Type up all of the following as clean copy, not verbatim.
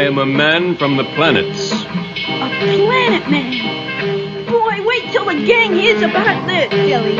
am a man from the planets. A planet man? Boy, wait till the gang hears about this, silly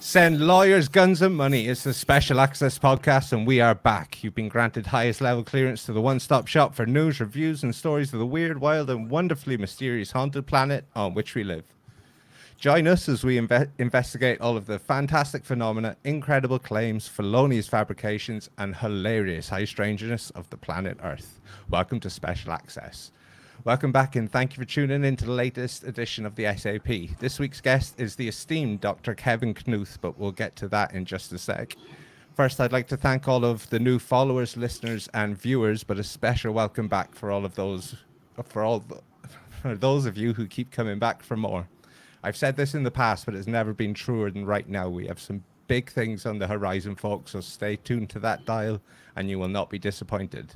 Send lawyers, guns, and money. It's the Special Access Podcast, and we are back. You've been granted highest level clearance to the one-stop shop for news, reviews, and stories of the weird, wild, and wonderfully mysterious haunted planet on which we live. Join us as we investigate all of the fantastic phenomena, incredible claims, felonious fabrications, and hilarious high strangeness of the planet Earth. Welcome to Special Access. Welcome back, and thank you for tuning in to the latest edition of the SAP. This week's guest is the esteemed Dr. Kevin Knuth, but we'll get to that in just a sec. First, I'd like to thank all of the new followers, listeners, and viewers, but a special welcome back for all of those, for those of you who keep coming back for more. I've said this in the past, but it's never been truer than right now. We have some big things on the horizon, folks, so stay tuned to that dial, and you will not be disappointed.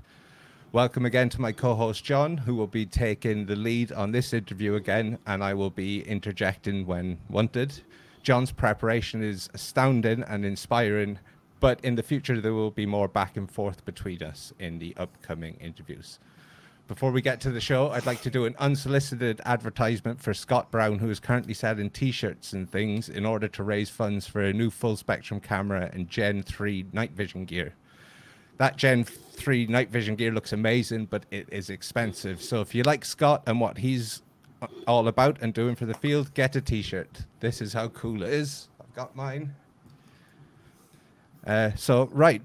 Welcome again to my co-host, John, who will be taking the lead on this interview again, and I will be interjecting when wanted. John's preparation is astounding and inspiring, but in the future, there will be more back and forth between us in the upcoming interviews. Before we get to the show, I'd like to do an unsolicited advertisement for Scott Brown, who is currently selling T-shirts and things in order to raise funds for a new full-spectrum camera and Gen 3 night vision gear. That Gen 3 night vision gear looks amazing, but it is expensive. So if you like Scott and what he's all about and doing for the field, get a T-shirt. This is how cool it is. I've got mine. Right.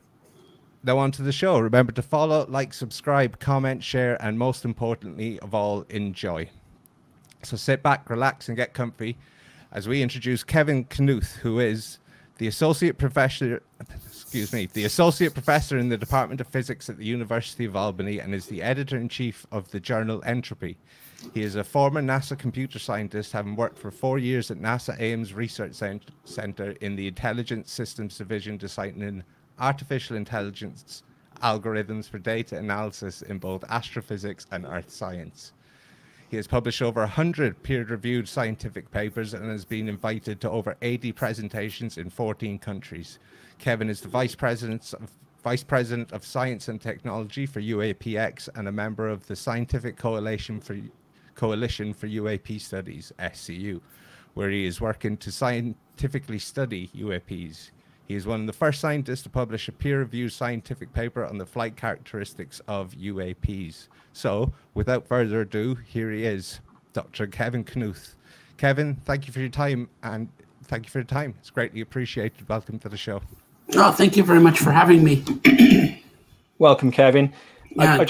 Now on to the show. Remember to follow, like, subscribe, comment, share, and most importantly of all, enjoy. So sit back, relax, and get comfy as we introduce Kevin Knuth, who is the Associate Professor in the Department of Physics at the University of Albany and is the Editor-in-Chief of the journal Entropy. He is a former NASA computer scientist, having worked for 4 years at NASA Ames Research Center in the Intelligent Systems Division, designing artificial intelligence algorithms for data analysis in both astrophysics and earth science. He has published over 100 peer-reviewed scientific papers and has been invited to over 80 presentations in 14 countries. Kevin is the Vice President of Science and Technology for UAPx and a member of the Scientific Coalition for UAP Studies, SCU, where he is working to scientifically study UAPs. He is one of the first scientists to publish a peer-reviewed scientific paper on the flight characteristics of UAPs. So, without further ado, here he is, Dr. Kevin Knuth. Kevin, thank you for your time, It's greatly appreciated. Welcome to the show. Oh, thank you very much for having me. Welcome, Kevin. Yeah, I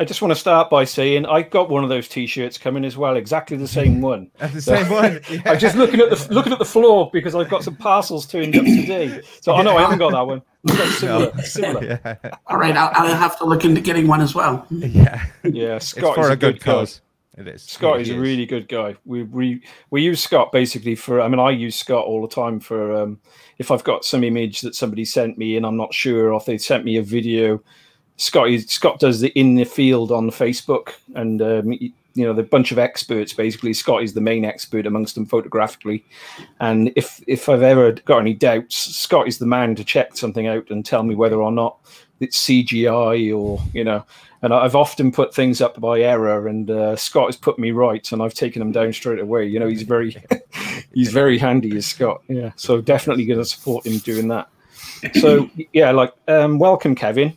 just want to start by saying I got one of those T-shirts coming as well, exactly the same one. Same one. Yeah. I'm just looking at the floor because I've got some parcels turned up today. So I know I haven't got that one. I've got similar. Yeah. All right, I'll have to look into getting one as well. Yeah. Yeah, Scott it's for is a good cause. Guy. It is. Scott is a really good guy. We use Scott basically for. I mean, I use Scott all the time for if I've got some image that somebody sent me and I'm not sure, or if they sent me a video. Scott does the in the field on Facebook, and the bunch of experts. Basically, Scott is the main expert amongst them photographically. And if I've ever got any doubts, Scott is the man to check something out and tell me whether or not it's CGI or And I've often put things up by error, and Scott has put me right, and I've taken him down straight away. He's very he's very handy, is Scott. Yeah, so definitely going to support him doing that. So yeah, welcome, Kevin.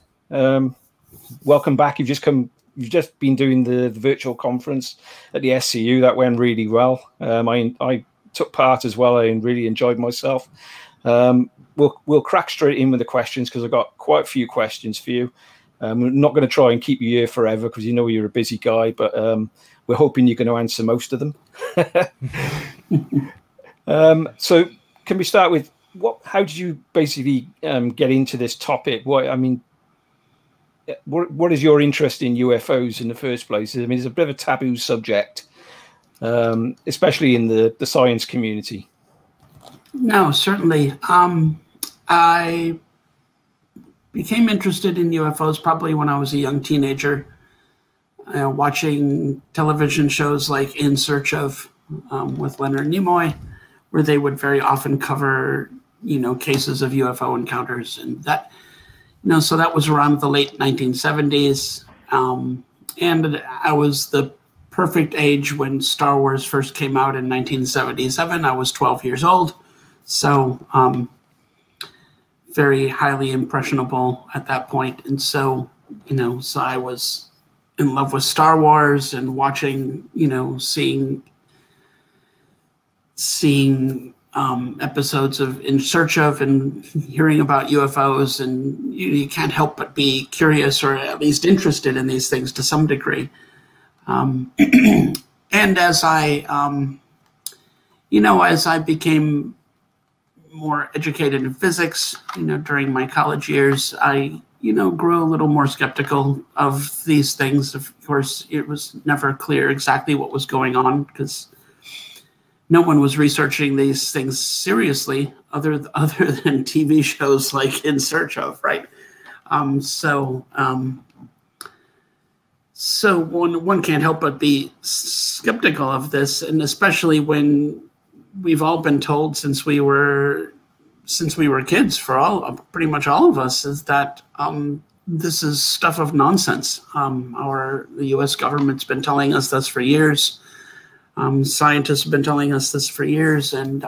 Welcome back. You've just been doing the virtual conference at the SCU. That went really well. I took part as well. I really enjoyed myself. We'll crack straight in with the questions because I've got quite a few questions for you. We're not going to try and keep you here forever because you're a busy guy, but we're hoping you're going to answer most of them. So can we start with how did you basically get into this topic? What is your interest in UFOs in the first place? I mean, it's a bit of a taboo subject, especially in the science community. No, certainly. became interested in UFOs probably when I was a young teenager, watching television shows like In Search Of with Leonard Nimoy, where they would very often cover, cases of UFO encounters. And that, so that was around the late 1970s. And I was the perfect age when Star Wars first came out in 1977. I was 12 years old. So, very highly impressionable at that point. And so, so I was in love with Star Wars and watching, seeing episodes of In Search Of and hearing about UFOs. And you can't help but be curious or at least interested in these things to some degree. And as I, as I became more educated in physics, during my college years, I, grew a little more skeptical of these things. Of course, it was never clear exactly what was going on because no one was researching these things seriously other than TV shows like In Search Of, right? So one can't help but be skeptical of this, and especially when we've all been told since we were kids, pretty much all of us, is that this is stuff of nonsense. The U.S. government's been telling us this for years. Scientists have been telling us this for years, and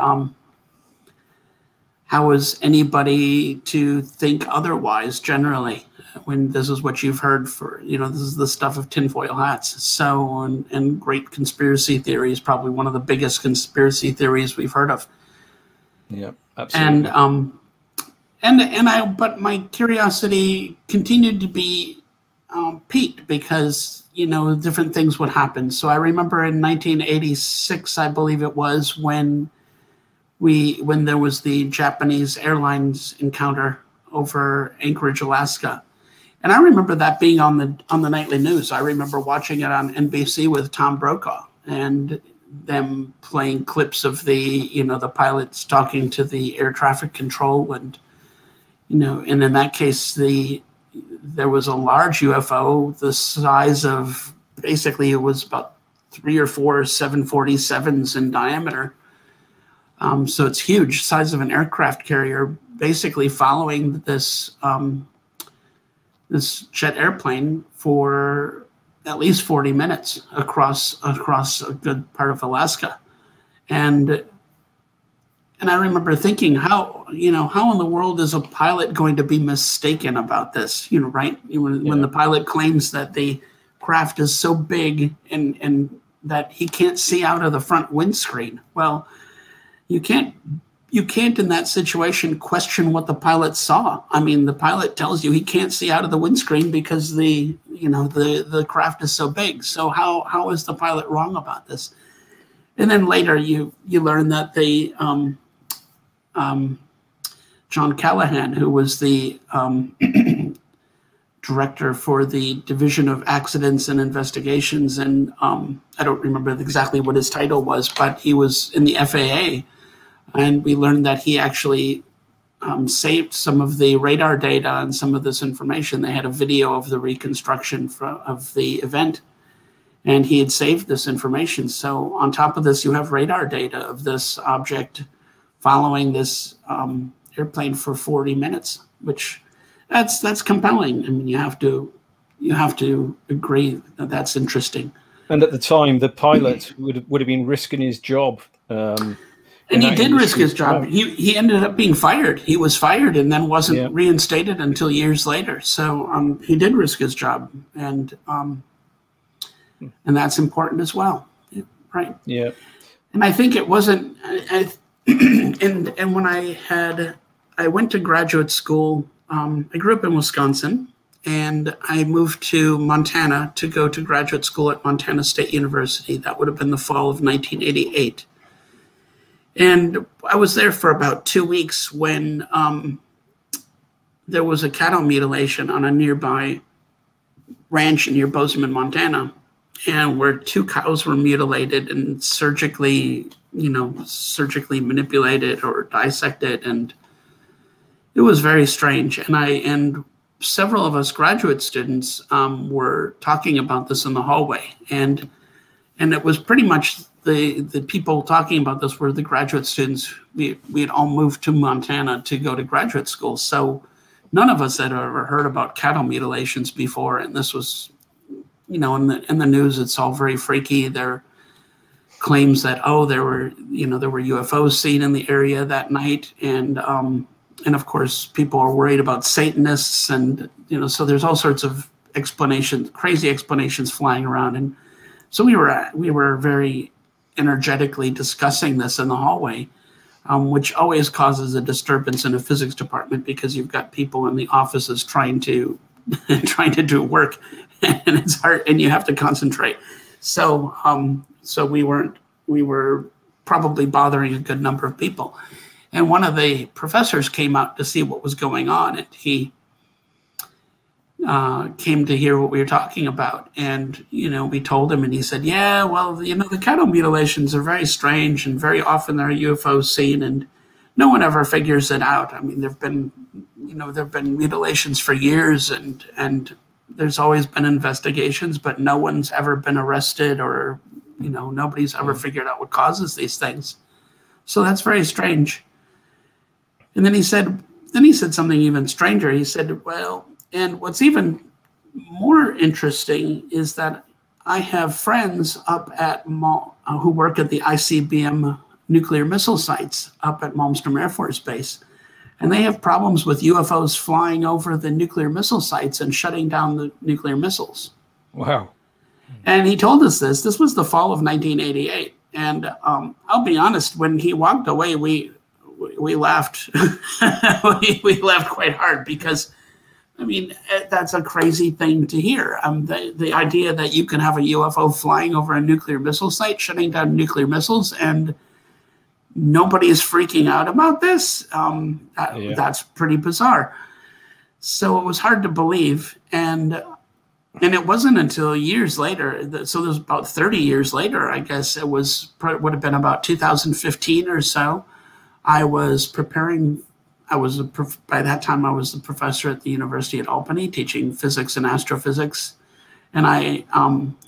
how is anybody to think otherwise generally when this is what you've heard for, this is the stuff of tinfoil hats. So, and great conspiracy theories, probably one of the biggest conspiracy theories we've heard of. Yeah, absolutely. But my curiosity continued to be piqued because, different things would happen. So I remember in 1986, I believe it was, when there was the Japanese Airlines encounter over Anchorage, Alaska. And I remember that being on the nightly news. I remember watching it on NBC with Tom Brokaw and them playing clips of the pilots talking to the air traffic control. And, and in that case, there was a large UFO, the size of, basically it was about 3 or 4 747s in diameter. So it's huge, size of an aircraft carrier, basically following this jet airplane for at least 40 minutes across a good part of Alaska. And I remember thinking, how in the world is a pilot going to be mistaken about this? Right? When the pilot claims that the craft is so big and that he can't see out of the front windscreen. Well, you can't in that situation question what the pilot saw. I mean, the pilot tells you he can't see out of the windscreen because the craft is so big. So how is the pilot wrong about this? And then later you learn that John Callahan, who was the director for the Division of Accidents and Investigations, and I don't remember exactly what his title was, but he was in the FAA. And we learned that he actually saved some of the radar data and some of this information. They had a video of the reconstruction of the event, and he had saved this information. So on top of this, you have radar data of this object following this airplane for 40 minutes, which that's compelling. I mean, you have to agree that that's interesting. And at the time, the pilot would have been risking his job. And he did risk his job. He ended up being fired. He was fired and then wasn't reinstated until years later. So he did risk his job, and that's important as well, right? Yeah. And I think it wasn't. And when I went to graduate school. I grew up in Wisconsin, and I moved to Montana to go to graduate school at Montana State University. That would have been the fall of 1988. And I was there for about 2 weeks when there was a cattle mutilation on a nearby ranch near Bozeman, Montana, and where 2 cows were mutilated and surgically manipulated or dissected. And it was very strange. And several of us graduate students were talking about this in the hallway, and it was pretty much the people talking about this were the graduate students. We had all moved to Montana to go to graduate school, so none of us had ever heard about cattle mutilations before, and this was, in the news. It's all very freaky. There are claims that there were UFOs seen in the area that night, and of course people are worried about Satanists, and so there's all sorts of explanations, crazy explanations flying around, and so we were very energetically discussing this in the hallway, which always causes a disturbance in a physics department because you've got people in the offices trying to do work, and it's hard, and you have to concentrate. So we were probably bothering a good number of people, and one of the professors came out to see what was going on, and he came to hear what we were talking about, and we told him, and he said, yeah, well, the cattle mutilations are very strange, and very often there are UFOs seen, and no one ever figures it out. I mean, there've been mutilations for years, and there's always been investigations, but no one's ever been arrested, or nobody's ever figured out what causes these things. So that's very strange. And then he said something even stranger. He said, well, and what's even more interesting is that I have friends up at who work at the ICBM nuclear missile sites up at Malmstrom Air Force Base, and they have problems with UFOs flying over the nuclear missile sites and shutting down the nuclear missiles. Wow. And he told us this. This was the fall of 1988. And I'll be honest, when he walked away, we laughed. we laughed quite hard because, I mean, that's a crazy thing to hear. The idea that you can have a UFO flying over a nuclear missile site, shutting down nuclear missiles, and nobody is freaking out about this. That's pretty bizarre. So it was hard to believe. And it wasn't until years later, so it was about 30 years later, I guess it would have been about 2015 or so. I was preparing, by that time I was the professor at the University at Albany teaching physics and astrophysics. And I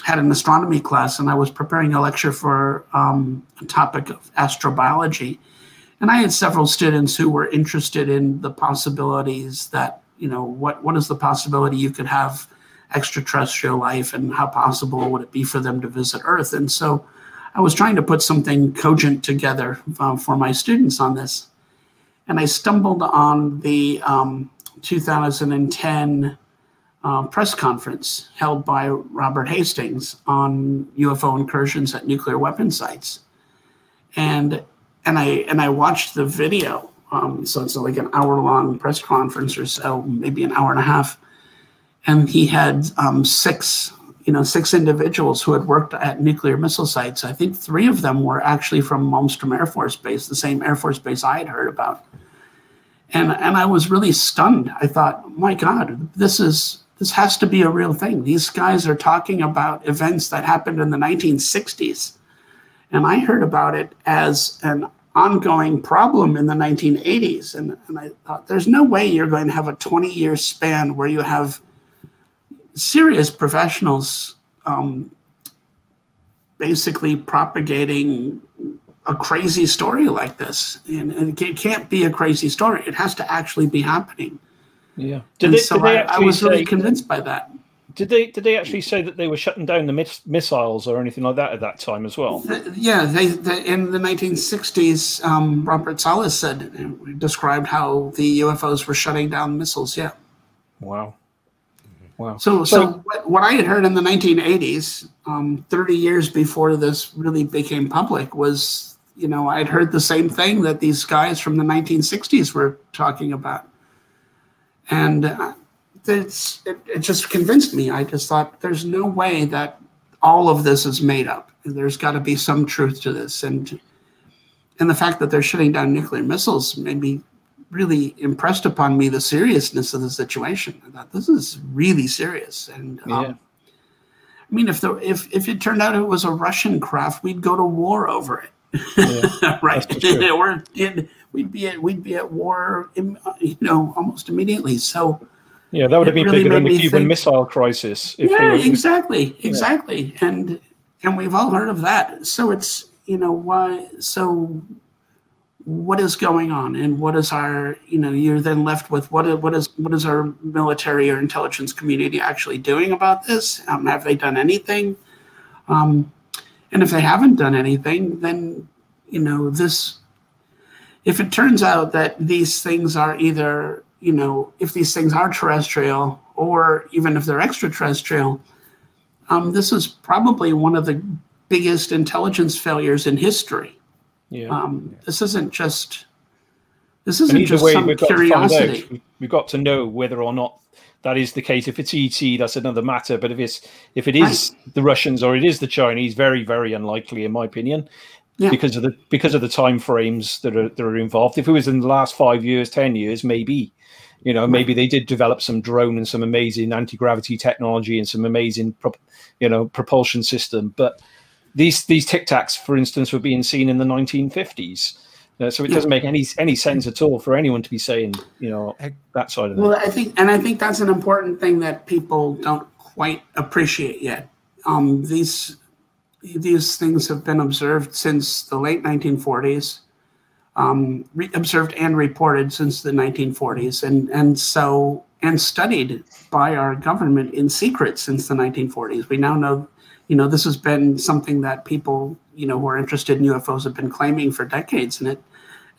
had an astronomy class, and I was preparing a lecture for a topic of astrobiology. And I had several students who were interested in the possibilities that, what is the possibility you could have extraterrestrial life, and how possible would it be for them to visit Earth? And so I was trying to put something cogent together for my students on this. And I stumbled on the 2010 press conference held by Robert Hastings on UFO incursions at nuclear weapon sites. And I watched the video. So it's like an hour-long press conference or so, maybe an hour and a half. And he had six individuals who had worked at nuclear missile sites. I think 3 of them were actually from Malmstrom Air Force Base, the same Air Force Base I had heard about. And I was really stunned. I thought, my God, this has to be a real thing. These guys are talking about events that happened in the 1960s. And I heard about it as an ongoing problem in the 1980s. And I thought, there's no way you're going to have a 20-year span where you have serious professionals basically propagating a crazy story like this. And it can't be a crazy story. It has to actually be happening. Yeah. I was really convinced by that. Did they actually say that they were shutting down the missiles or anything like that at that time as well? Yeah, they in the 1960s, Robert Salas described how the UFOs were shutting down missiles. Yeah. Wow. Wow. So what I had heard in the 1980s, 30 years before this really became public, was, I'd heard the same thing that these guys from the 1960s were talking about. And it just convinced me. I just thought, there's no way that all of this is made up. There's got to be some truth to this. And the fact that they're shutting down nuclear missiles made me really impressed upon me the seriousness of the situation. I thought, this is really serious. And I mean, if it turned out it was a Russian craft, we'd go to war over it. Yeah, right? We'd be at war, almost immediately. So Yeah, that would have been really bigger than made the me Cuban think, Missile Crisis. If yeah, they were, exactly. And we've all heard of that. So it's, why, so what is going on, and what is our, you're then left with what is our military or intelligence community actually doing about this? Have they done anything? And if they haven't done anything, then, if it turns out that these things are either, if these things are terrestrial, or even if they're extraterrestrial, this is probably one of the biggest intelligence failures in history. yeah. This isn't just And either way, some we've got curiosity. to find out. We've got to know whether or not that is the case. If it's ET, that's another matter. But if it is the Russians or it is the Chinese, very, very unlikely, in my opinion, because of the time frames that are involved. If it was in the last 5 years, 10 years, maybe, maybe they did develop some drone and some amazing anti-gravity technology and some amazing, propulsion system. But these Tic Tacs, for instance, were being seen in the 1950s. So it doesn't make any sense at all for anyone to be saying, that side of it. Well, I think that's an important thing that people don't quite appreciate yet. These things have been observed since the late 1940s, observed and reported since the 1940s, and studied by our government in secret since the 1940s. We now know, this has been something that people, who are interested in UFOs have been claiming for decades,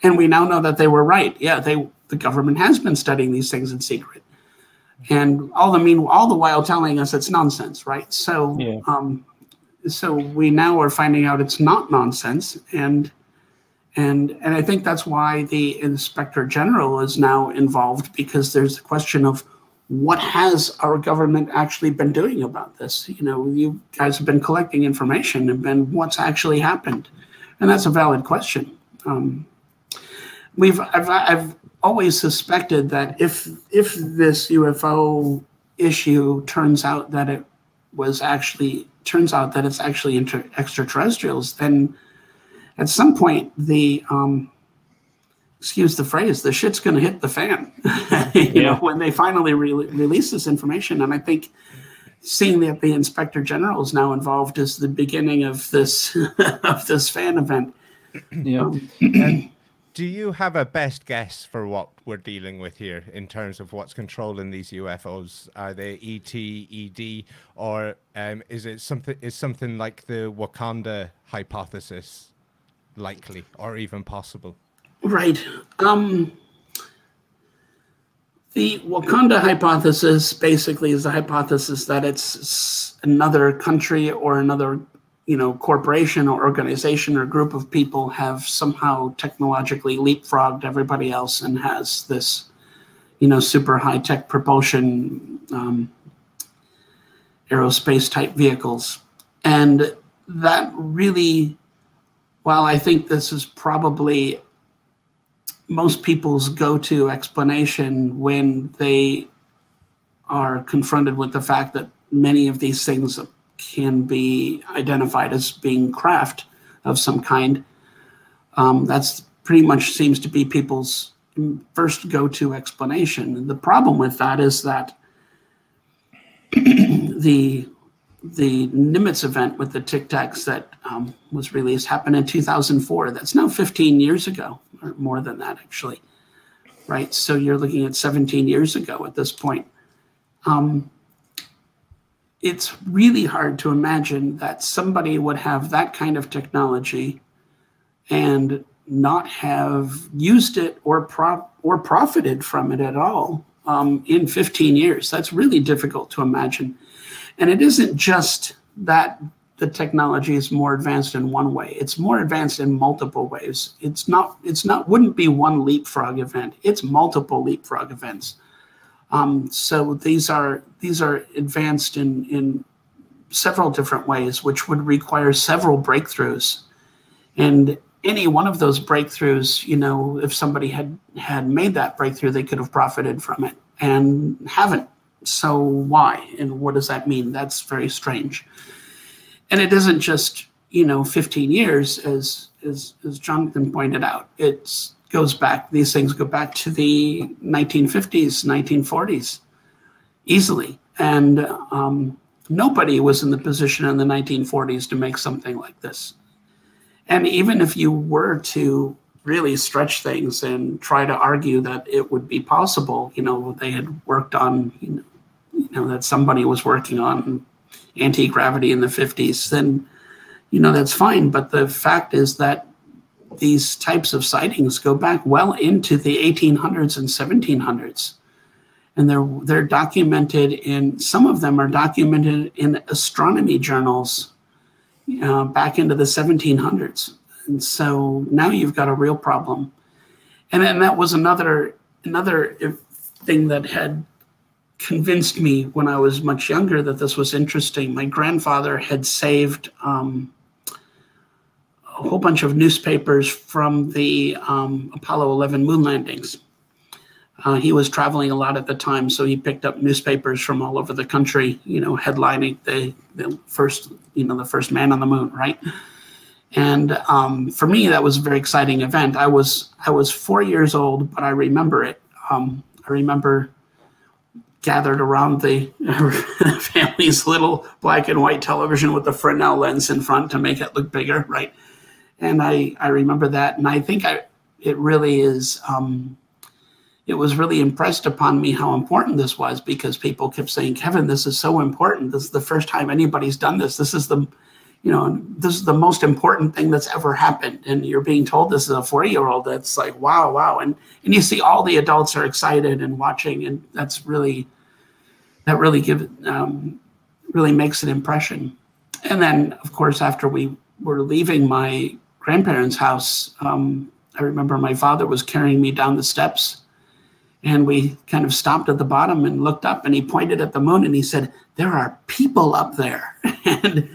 and we now know that they were right. Yeah, the government has been studying these things in secret, and all the while telling us it's nonsense, right? So, so we now are finding out it's not nonsense, and I think that's why the Inspector General is now involved, because there's the question of what has our government actually been doing about this? You guys have been collecting information, and what's actually happened, and that's a valid question. I've always suspected that if this UFO issue turns out that it's actually extraterrestrials, then at some point excuse the phrase, the shit's going to hit the fan, when they finally release this information. And I think seeing that the Inspector General is now involved is the beginning of this of this fan event. Yeah. And do you have a best guess for what we're dealing with here in terms of what's controlling these UFOs? Are they ET, ED, or is something like the Wakanda hypothesis likely or even possible? Right. The Wakanda hypothesis basically is the hypothesis that it's another country or another, corporation or organization or group of people have somehow technologically leapfrogged everybody else and has this, super high-tech propulsion, aerospace type vehicles. And that really, while I think this is probably most people's go-to explanation when they are confronted with the fact that many of these things can be identified as being craft of some kind, that's pretty much seems to be people's first go-to explanation. And the problem with that is that the Nimitz event with the Tic Tacs that was released happened in 2004. That's now 15 years ago, or more than that, actually. Right? So you're looking at 17 years ago at this point. It's really hard to imagine that somebody would have that kind of technology and not have used it or profited from it at all in 15 years. That's really difficult to imagine. And it isn't just that the technology is more advanced in one way. It's more advanced in multiple ways. Wouldn't be one leapfrog event. It's multiple leapfrog events. So these are advanced in several different ways, which would require several breakthroughs. And any one of those breakthroughs, if somebody had made that breakthrough, they could have profited from it and haven't. So why? And what does that mean? That's very strange. And it isn't just, 15 years, as Jonathan pointed out. These things go back to the 1950s, 1940s, easily. And nobody was in the position in the 1940s to make something like this. And even if you were to really stretch things and try to argue that it would be possible, they had worked on, that somebody was working on anti-gravity in the 50s, then, that's fine. But the fact is that these types of sightings go back well into the 1800s and 1700s. And they're documented some of them are documented in astronomy journals back into the 1700s. And so now you've got a real problem. And then that was another thing that had convinced me when I was much younger that this was interesting. My grandfather had saved a whole bunch of newspapers from the Apollo 11 moon landings. He was traveling a lot at the time, so he picked up newspapers from all over the country, headlining the first man on the moon, right? And for me, that was a very exciting event. I was 4 years old, but I remember it. I remember gathered around the family's little black and white television with the Fresnel lens in front to make it look bigger, right? And I remember that, and I think it really is. It was really impressed upon me how important this was, because people kept saying, "Kevin, this is so important. This is the first time anybody's done this. This is the most important thing that's ever happened." And you're being told this as a 4-year-old. That's like, wow. And you see all the adults are excited and watching, and that really makes an impression. And then, of course, after we were leaving my grandparents' house, I remember my father was carrying me down the steps. And we kind of stopped at the bottom and looked up, and he pointed at the moon and he said, "There are people up there." And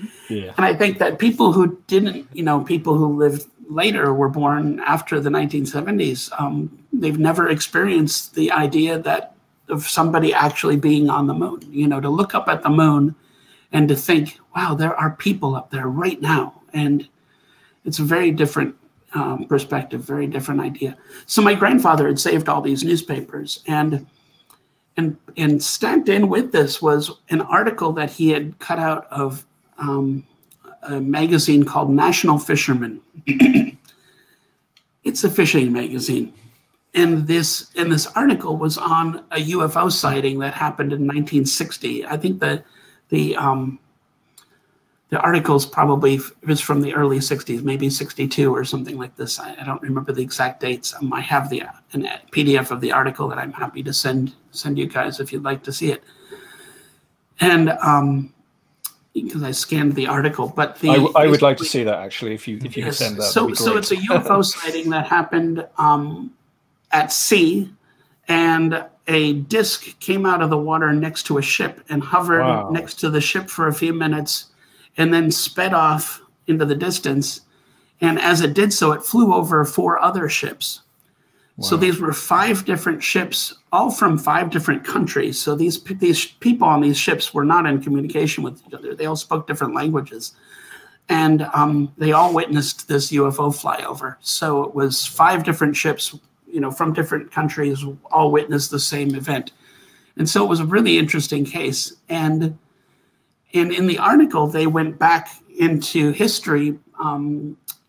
I think that people who didn't, people who lived later, were born after the 1970s, they've never experienced the idea of somebody actually being on the moon, to look up at the moon and to think, wow, there are people up there right now. And it's a very different perspective, very different idea. So my grandfather had saved all these newspapers, and stacked in with this was an article that he had cut out of a magazine called National Fisherman. It's a fishing magazine, and this article was on a UFO sighting that happened in 1960. I think the article's probably was from the early 60s, maybe 62 or something like this. I don't remember the exact dates. I have an PDF of the article that I'm happy to send you guys if you'd like to see it. And because I scanned the article, but I would like to see that, actually, if you can send that. So it's a UFO sighting that happened at sea, and a disc came out of the water next to a ship and hovered next to the ship for a few minutes, and then sped off into the distance. And as it did so, it flew over 4 other ships. Wow. So these were 5 different ships, all from 5 different countries. So these people on these ships were not in communication with each other. They all spoke different languages. And they all witnessed this UFO flyover. So it was 5 different ships, from different countries, all witnessed the same event. And so it was a really interesting case. And in the article, they went back into history,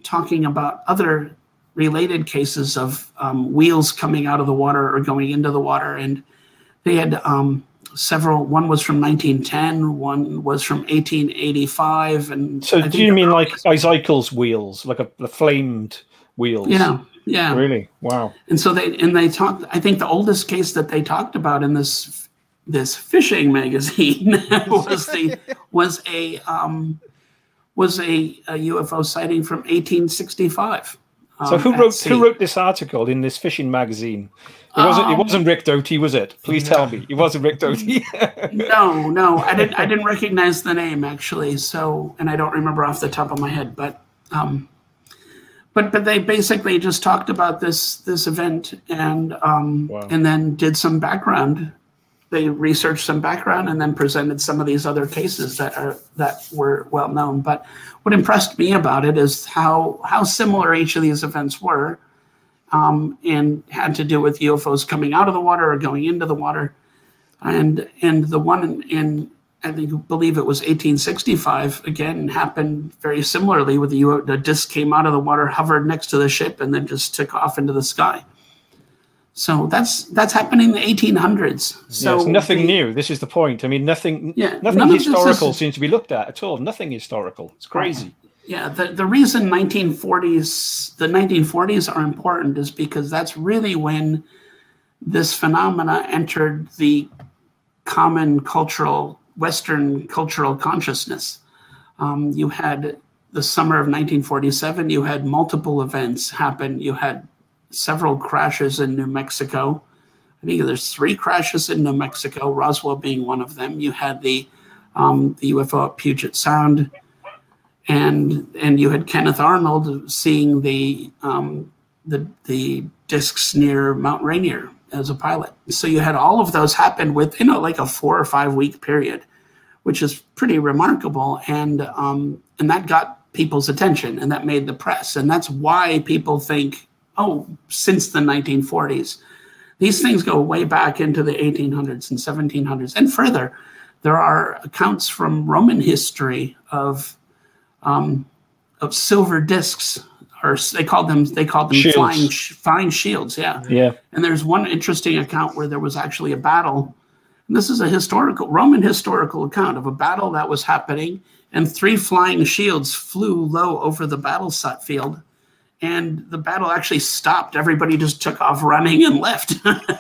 talking about other related cases of wheels coming out of the water or going into the water. And they had several. One was from 1910, one was from 1885. And so do you mean like Isaakel's wheels, like the flamed wheels? Yeah. Really? Wow. And so they talked, I think the oldest case that they talked about in this fishing magazine was a UFO sighting from 1865. So who wrote this article in this fishing magazine? It wasn't Rick Doty, was it? Please tell me it wasn't Rick Doty. No, I didn't recognize the name, actually. So, and I don't remember off the top of my head, but they basically just talked about this event and then did some background. They researched some background and then presented some of these other cases that were well known. But what impressed me about it is how similar each of these events were, and had to do with UFOs coming out of the water or going into the water. And the one in I believe it was 1865, again, happened very similarly with the disc came out of the water, hovered next to the ship, and then just took off into the sky. So that's happening in the 1800s. So yes, nothing new. This is the point. I mean, nothing historical seems to be looked at all. Nothing historical. It's crazy. Yeah, the reason the 1940s are important is because that's really when this phenomena entered the common Western cultural consciousness. You had the summer of 1947, you had multiple events happen. You had several crashes in New Mexico. I think there's 3 crashes in New Mexico, Roswell being one of them. You had the UFO at Puget Sound, and you had Kenneth Arnold seeing the discs near Mount Rainier as a pilot. So you had all of those happen within like a 4 or 5 week period, which is pretty remarkable. And that got people's attention, and that made the press. And that's why people think, oh, since the 1940s, these things go way back into the 1800s and 1700s and further. There are accounts from Roman history of silver discs, or they called them flying shields. Yeah. And there's one interesting account where there was actually a battle. And this is a Roman historical account of a battle that was happening, and 3 flying shields flew low over the battlefield, and the battle actually stopped. Everybody just took off running and left.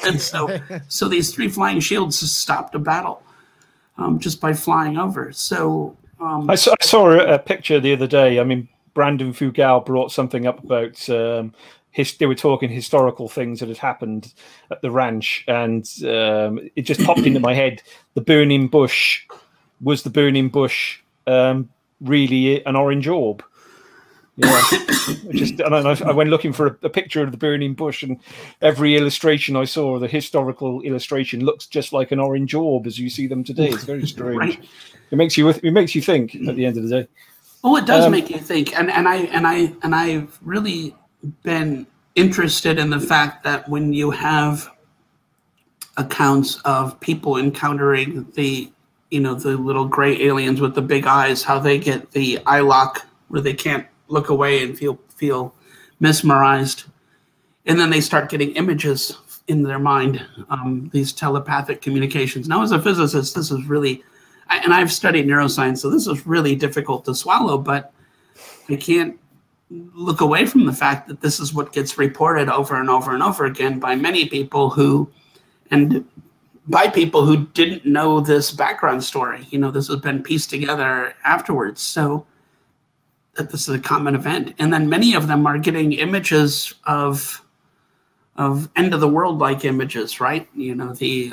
And so these 3 flying shields stopped a battle just by flying over. So I saw a picture the other day. I mean, Brandon Fugel brought something up about they were talking historical things that had happened at the ranch, and it just popped into my head. The burning bush, was the burning bush really an orange orb? Yeah, I went looking for a picture of the burning bush, and every illustration I saw, the historical illustration, looks just like an orange orb as you see them today. It's very strange. Right. It makes you think at the end of the day. Oh, it does make you think, and I've really been interested in the fact that when you have accounts of people encountering the little gray aliens with the big eyes, how they get the eye lock where they can't look away and feel mesmerized, and then they start getting images in their mind, these telepathic communications. Now, as a physicist, this is really, and I've studied neuroscience, so this is really difficult to swallow, but I can't look away from the fact that this is what gets reported over and over and over again by many people who didn't know this background story. This has been pieced together afterwards. So that this is a common event. And then many of them are getting images of end of the world like images, right? The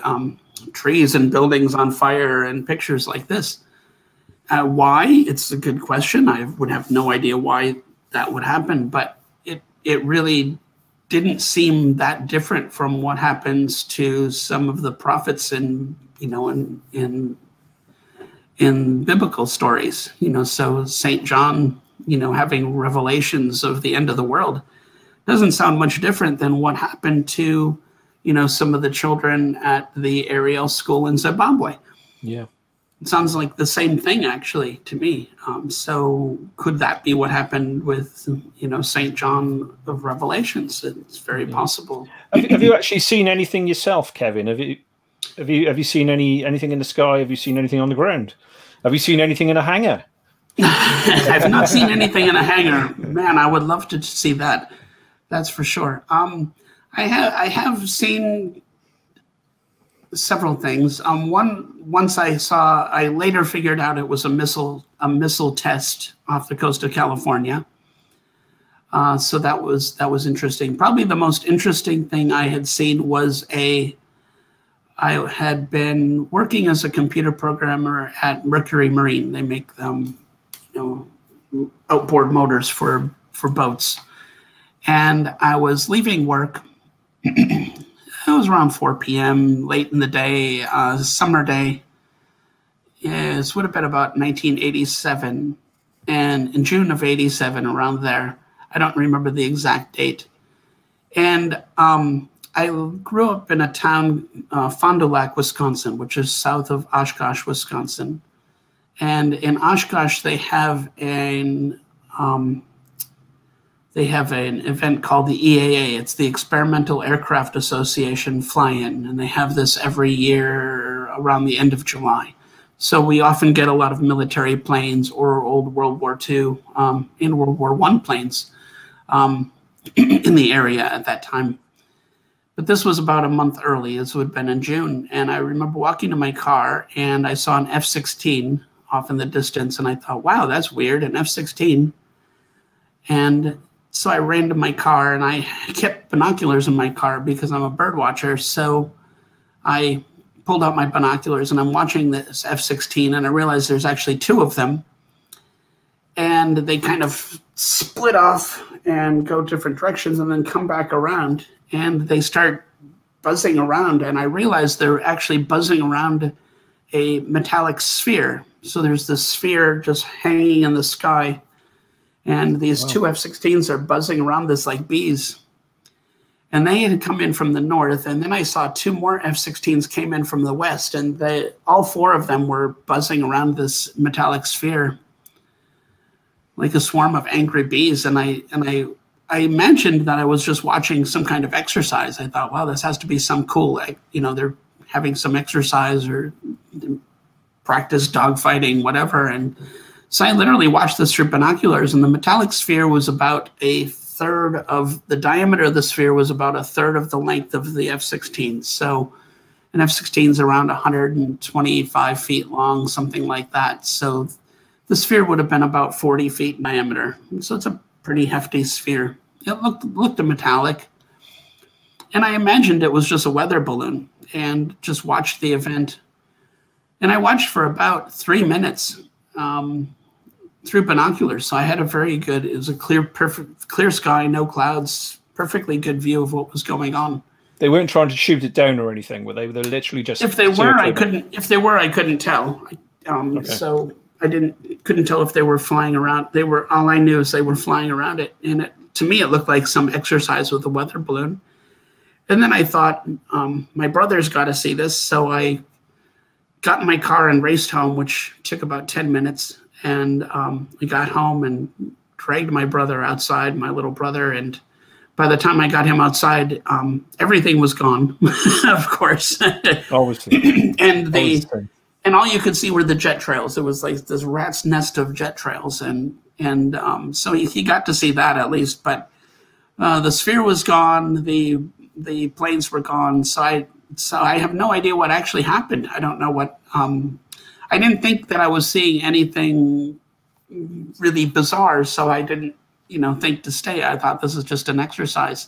trees and buildings on fire and pictures like this. Why? It's a good question. I would have no idea why that would happen, but it really didn't seem that different from what happens to some of the prophets in biblical stories. So St. John, having revelations of the end of the world doesn't sound much different than what happened to, some of the children at the Ariel school in Zimbabwe. Yeah. It sounds like the same thing, actually, to me. So could that be what happened with, St. John of Revelations? It's very possible. Have you actually seen anything yourself, Kevin? Have you seen anything in the sky? Have you sseen anything on the ground? Have you seen anything in a hangar? I've not seen anything in a hangar. Man, I would love to see that. That's for sure. I have seen several things. Once I later figured out it was a missile test off the coast of California. So that was interesting. Probably the most interesting thing I had seen was I had been working as a computer programmer at Mercury Marine. They make outboard motors for boats. And I was leaving work. It was around 4 p.m., late in the day, summer day. This would have been about 1987. And in June of 87, around there, I don't remember the exact date. And I grew up in a town, Fond du Lac, Wisconsin, which is south of Oshkosh, Wisconsin. And in Oshkosh, they have an event called the EAA. It's the Experimental Aircraft Association fly-in, and they have this every year around the end of July. So we often get a lot of military planes or old World War II and World War I planes in the area at that time. But this was about a month early. This would have been in June. And I remember walking to my car, and I saw an F-16 off in the distance, and I thought, wow, that's weird, an F-16. And so I ran to my car, and I kept binoculars in my car because I'm a bird watcher. So I pulled out my binoculars, and I'm watching this F-16, and I realized there's actually two of them. And they kind of split off and go different directions and then come back around, and they start buzzing around. And I realized they're actually buzzing around a metallic sphere. So there's this sphere just hanging in the sky, and these two F-16s are buzzing around this like bees. And they had come in from the north, and then I saw two more F-16s came in from the west, and all four of them were buzzing around this metallic sphere like a swarm of angry bees. And I imagined that I was just watching some kind of exercise. I thought, wow, this has to be some cool, they're having some exercise or practice dogfighting, whatever. And so I literally watched this through binoculars, and the metallic sphere was about a third of the diameter of the sphere was about a third of the length of the F-16. So an F-16 is around 125 feet long, something like that. So the sphere would have been about 40 feet in diameter. So it's a pretty hefty sphere. It looked metallic. And I imagined it was just a weather balloon and just watched the event. And I watched for about 3 minutes through binoculars. So I had it was a clear sky, no clouds, perfectly good view of what was going on. They weren't trying to shoot it down or anything, were they? They're literally just. If they were, I couldn't tell. Okay. So I couldn't tell if they were flying around. All I knew is they were flying around it, and to me it looked like some exercise with a weather balloon. And then I thought, my brother's got to see this, so I got in my car and raced home, which took about 10 minutes. And I got home and dragged my brother outside, my little brother. And by the time I got him outside, everything was gone, of course. Obviously. And all you could see were the jet trails. It was like this rat's nest of jet trails. And so he got to see that at least. But the sphere was gone. The planes were gone. So I have no idea what actually happened. I don't know what. I didn't think that I was seeing anything really bizarre, so I didn't, think to stay. I thought this was just an exercise.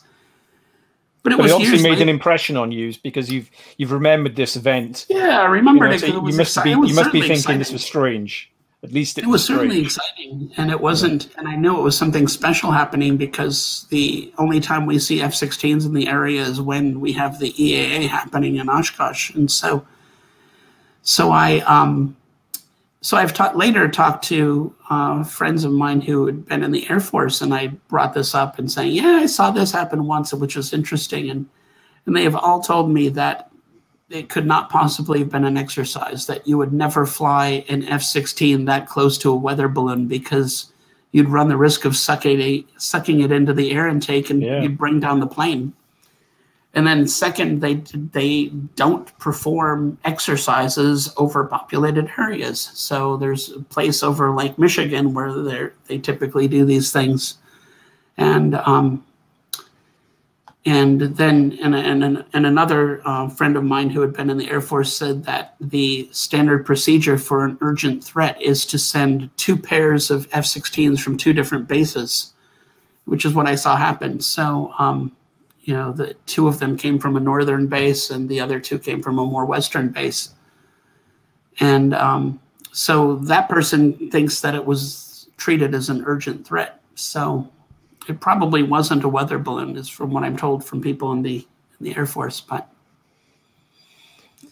But it obviously made an impression on you because you've remembered this event. Yeah, I remembered it. So you must be thinking exciting. This was strange. At least it was certainly exciting, and it wasn't. And I knew it was something special happening because the only time we see F-16s in the area is when we have the EAA happening in Oshkosh, and so I've later talked to friends of mine who had been in the Air Force, and I brought this up and saying, yeah, I saw this happen once, which was interesting, and they have all told me that it could not possibly have been an exercise, that you would never fly an F-16 that close to a weather balloon because you'd run the risk of sucking it into the air intake, and you'd bring down the plane. And then second, they don't perform exercises over populated areas. So there's a place over Lake Michigan where they typically do these things. And then another friend of mine who had been in the Air Force said that the standard procedure for an urgent threat is to send 2 pairs of F-16s from 2 different bases, which is what I saw happen. So, the 2 of them came from a northern base and the other 2 came from a more western base. And so that person thinks that it was treated as an urgent threat. So it probably wasn't a weather balloon, is from what I'm told from people in the Air Force. But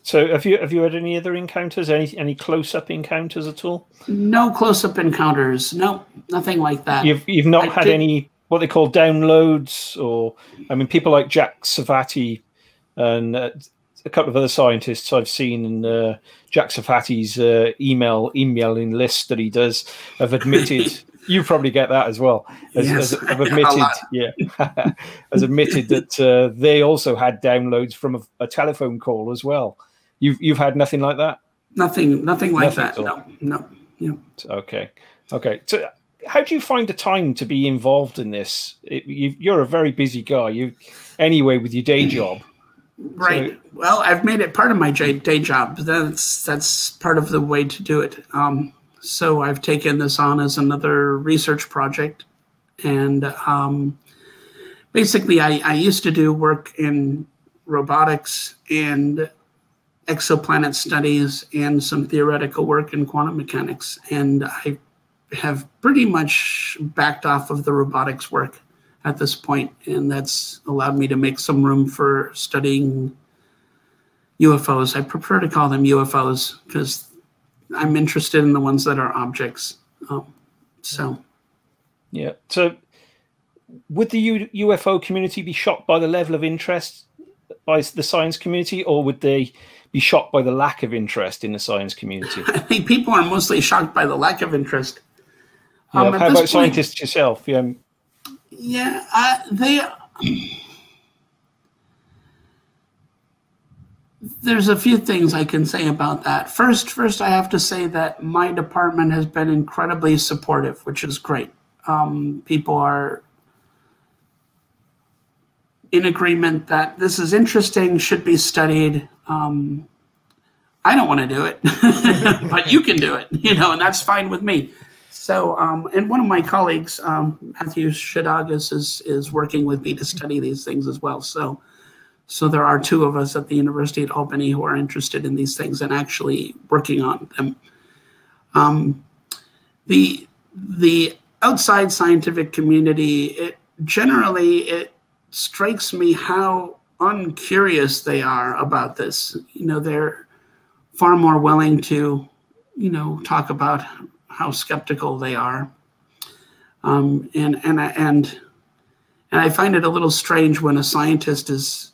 so have you had any other encounters? Any close-up encounters at all? No close-up encounters. No, nothing like that. You've not had any what they call downloads, or I mean, people like Jack Savati and a couple of other scientists I've seen, and Jack Savati's emailing list that he does have admitted. You probably get that as well. Have admitted, has admitted that they also had downloads from a telephone call as well. You've had nothing like that. Nothing like that. No. Yeah. Okay. So, how do you find the time to be involved in this? You're a very busy guy. Anyway, with your day job. Right. So, well, I've made it part of my day job. That's part of the way to do it. So I've taken this on as another research project, and basically, I used to do work in robotics and exoplanet studies and some theoretical work in quantum mechanics, and I have pretty much backed off of the robotics work at this point, and that's allowed me to make some room for studying UFOs. I prefer to call them UFOs because I'm interested in the ones that are objects. So would the UFO community be shocked by the level of interest by the science community, or would they be shocked by the lack of interest in the science community? I think people are mostly shocked by the lack of interest. How about scientists yourself? There's a few things I can say about that. First, I have to say that my department has been incredibly supportive, which is great. People are in agreement that this is interesting, should be studied. I don't want to do it, but you can do it, and that's fine with me. So, and one of my colleagues, Matthew Shadagas, is working with me to study these things as well. So there are two of us at the University at Albany who are interested in these things and actually working on them. The outside scientific community, it strikes me how uncurious they are about this. They're far more willing to, talk about how skeptical they are. And I find it a little strange when a scientist is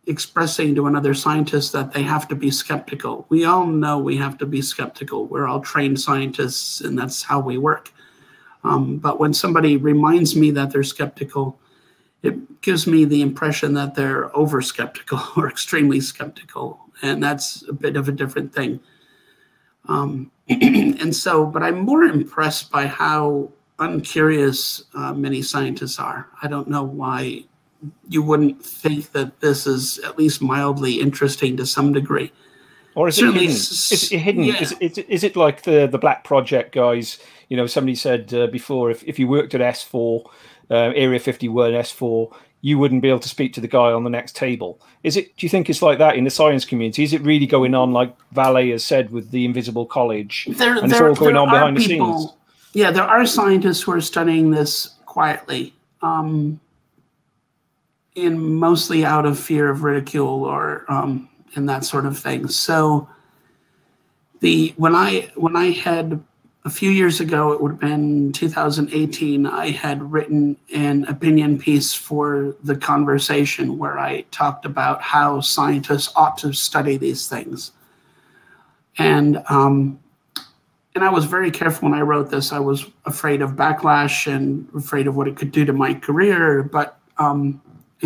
expressing to another scientist that they have to be skeptical. We all know we have to be skeptical. We're all trained scientists, and that's how we work. But when somebody reminds me that they're skeptical, it gives me the impression that they're over-skeptical or extremely skeptical, and that's a bit of a different thing. But I'm more impressed by how uncurious many scientists are. I don't know why you wouldn't think that this is at least mildly interesting to some degree. Or is it hidden? Is it hidden? Yeah. Is it like the Black Project guys? Somebody said before, if you worked at S4, Area 51, S4, you wouldn't be able to speak to the guy on the next table. Do you think it's like that in the science community? Is it really going on, like Valet has said, with the Invisible College? It's all going on behind the scenes? Yeah, there are scientists who are studying this quietly, and mostly out of fear of ridicule or and that sort of thing. So when I had, a few years ago, it would have been 2018, I had written an opinion piece for The Conversation where I talked about how scientists ought to study these things. And I was very careful when I wrote this. I was afraid of backlash and afraid of what it could do to my career. But I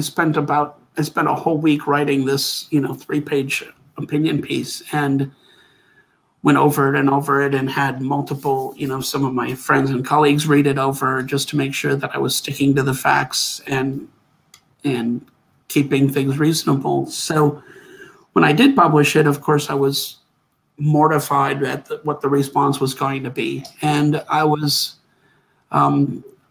spent a whole week writing this, 3-page opinion piece, and went over it and had multiple, some of my friends and colleagues read it over just to make sure that I was sticking to the facts and keeping things reasonable. So when I did publish it, of course, I was mortified at what the response was going to be. And I was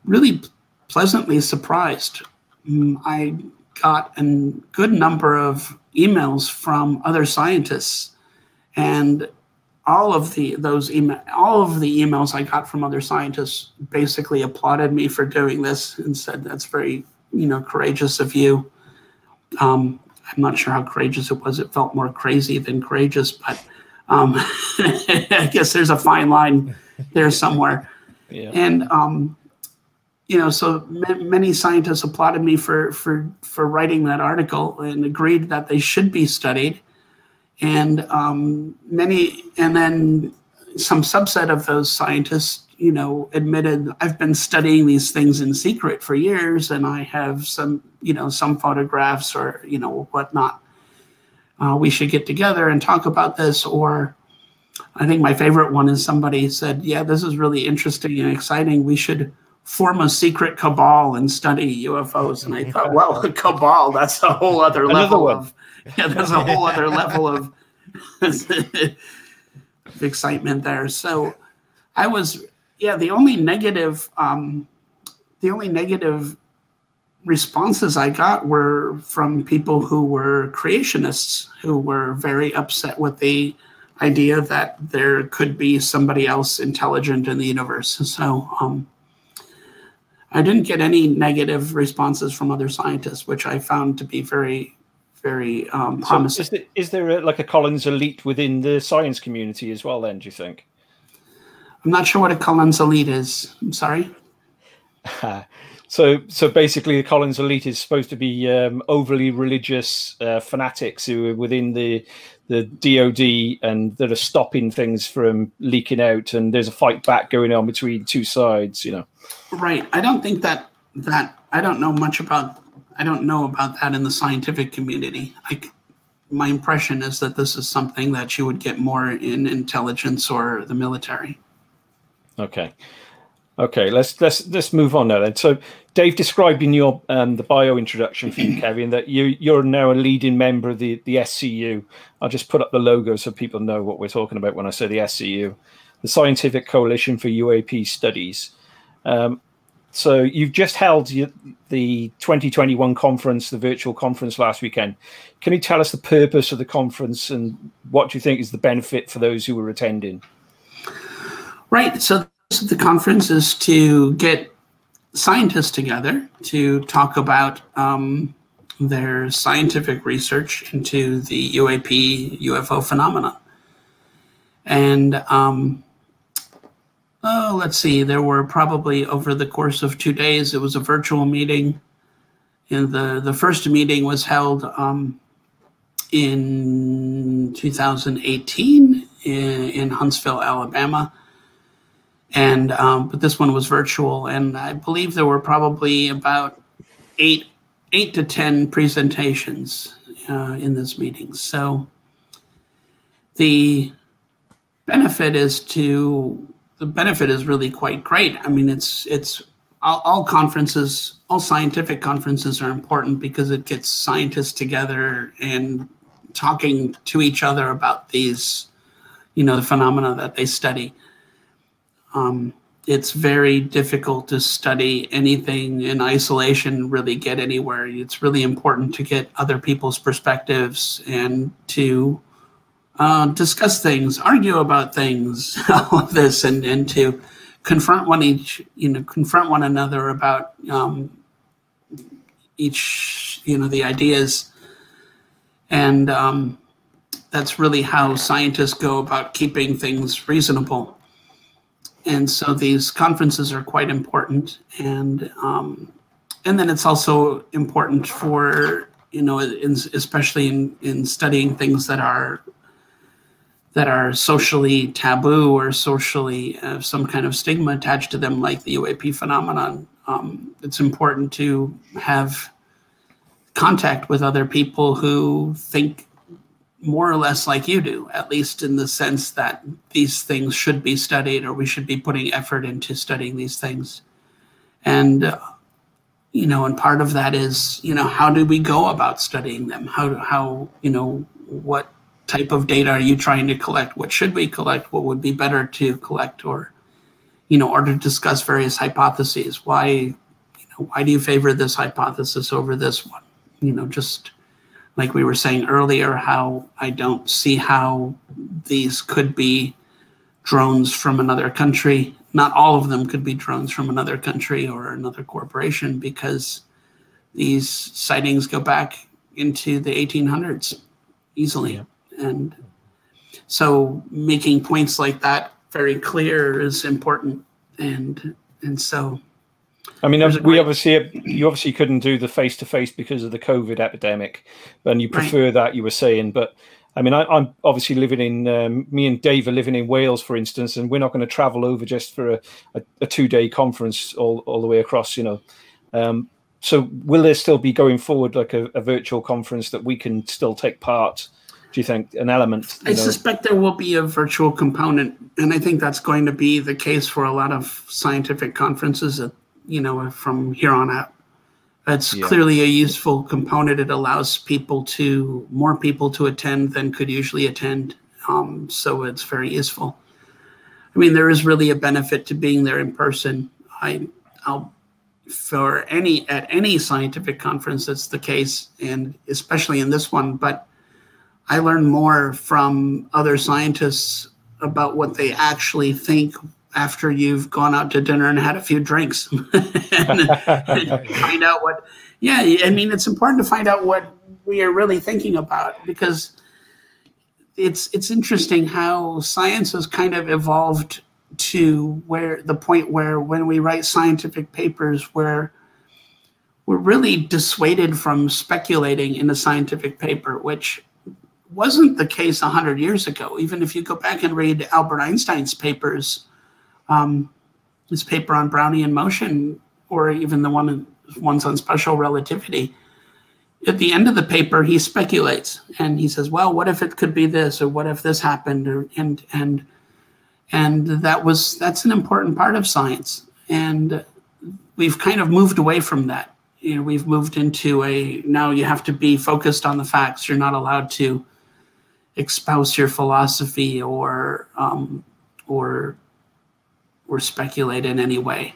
really pleasantly surprised. I got a good number of emails from other scientists, and all of the emails I got from other scientists basically applauded me for doing this and said, that's very, courageous of you. I'm not sure how courageous it was. It felt more crazy than courageous, but I guess there's a fine line there somewhere. Yeah. And, so many scientists applauded me for writing that article and agreed that they should be studied. And then some subset of those scientists, admitted, I've been studying these things in secret for years, and I have some photographs or, whatnot. We should get together and talk about this. Or I think my favorite one is somebody said, yeah, this is really interesting and exciting. We should form a secret cabal and study UFOs. And I thought, well, a cabal, that's a whole other level of, there's a whole other level of excitement there. So I was, the only negative responses I got were from people who were creationists, who were very upset with the idea that there could be somebody else intelligent in the universe. So I didn't get any negative responses from other scientists, which I found to be very, very promising. So is there like a Collins elite within the science community as well then, do you think? I'm not sure what a Collins elite is. I'm sorry. So basically the Collins elite is supposed to be overly religious fanatics who are within the DOD and that are stopping things from leaking out, and there's a fight back going on between two sides, Right. I don't think that I don't know about that in the scientific community. My impression is that this is something that you would get more in intelligence or the military. Okay, let's move on now then. So Dave described in your the bio introduction for you, Kevin, that you're now a leading member of the SCU. I'll just put up the logo so people know what we're talking about when I say the SCU, the Scientific Coalition for UAP Studies. So you've just held the 2021 conference, the virtual conference last weekend. Can you tell us the purpose of the conference and what do you think is the benefit for those who were attending? Right. So the conference is to get scientists together to talk about their scientific research into the UAP UFO phenomenon. And let's see, there were probably over the course of 2 days, it was a virtual meeting. And the first meeting was held in 2018 in Huntsville, Alabama. And but this one was virtual, and I believe there were probably about eight to 10 presentations in this meeting. So the benefit is really quite great. I mean, it's all conferences, all scientific conferences are important because it gets scientists together and talking to each other about these, the phenomena that they study. It's very difficult to study anything in isolation, really get anywhere. It's really important to get other people's perspectives and to discuss things, argue about things, all of this, and to confront one another about each, the ideas. And that's really how scientists go about keeping things reasonable. And so these conferences are quite important, and then it's also important for especially in studying things that are socially taboo or socially some kind of stigma attached to them, like the UAP phenomenon. It's important to have contact with other people who think more or less like you do, at least in the sense that these things should be studied, or we should be putting effort into studying these things. And, and part of that is, how do we go about studying them? How what type of data are you trying to collect? What should we collect? What would be better to collect? Or, or to discuss various hypotheses. Why do you favor this hypothesis over this one? Just like we were saying earlier, how I don't see how these could be drones from another country. Not all of them could be drones from another country or another corporation, because these sightings go back into the 1800s easily. Yeah. And so making points like that very clear is important. And so I mean, you obviously couldn't do the face-to-face because of the COVID epidemic, and you prefer that, you were saying. But I mean, I'm obviously living in, me and Dave are living in Wales, for instance, and we're not going to travel over just for a 2-day conference all the way across, you know. So will there still be going forward like a virtual conference that we can still take part? Do you think an element? I suspect there will be a virtual component, and I think that's going to be the case for a lot of scientific conferences that, you know, from here on out. It's clearly a useful component. It allows more people to attend than could usually attend. So it's very useful. I mean, there is really a benefit to being there in person. At any scientific conference, that's the case, and especially in this one. But I learn more from other scientists about what they actually think after you've gone out to dinner and had a few drinks and find out what, I mean, it's important to find out what we are really thinking about, because it's interesting how science has kind of evolved to the point where when we write scientific papers, where we're really dissuaded from speculating in a scientific paper, which wasn't the case 100 years ago. Even if you go back and read Albert Einstein's papers, his paper on Brownian motion, or even the ones on special relativity, at the end of the paper, he speculates and he says, well, what if it could be this, or what if this happened? And that's an important part of science. And we've kind of moved away from that. You know, we've moved into now you have to be focused on the facts. You're not allowed to espouse your philosophy or speculate in any way.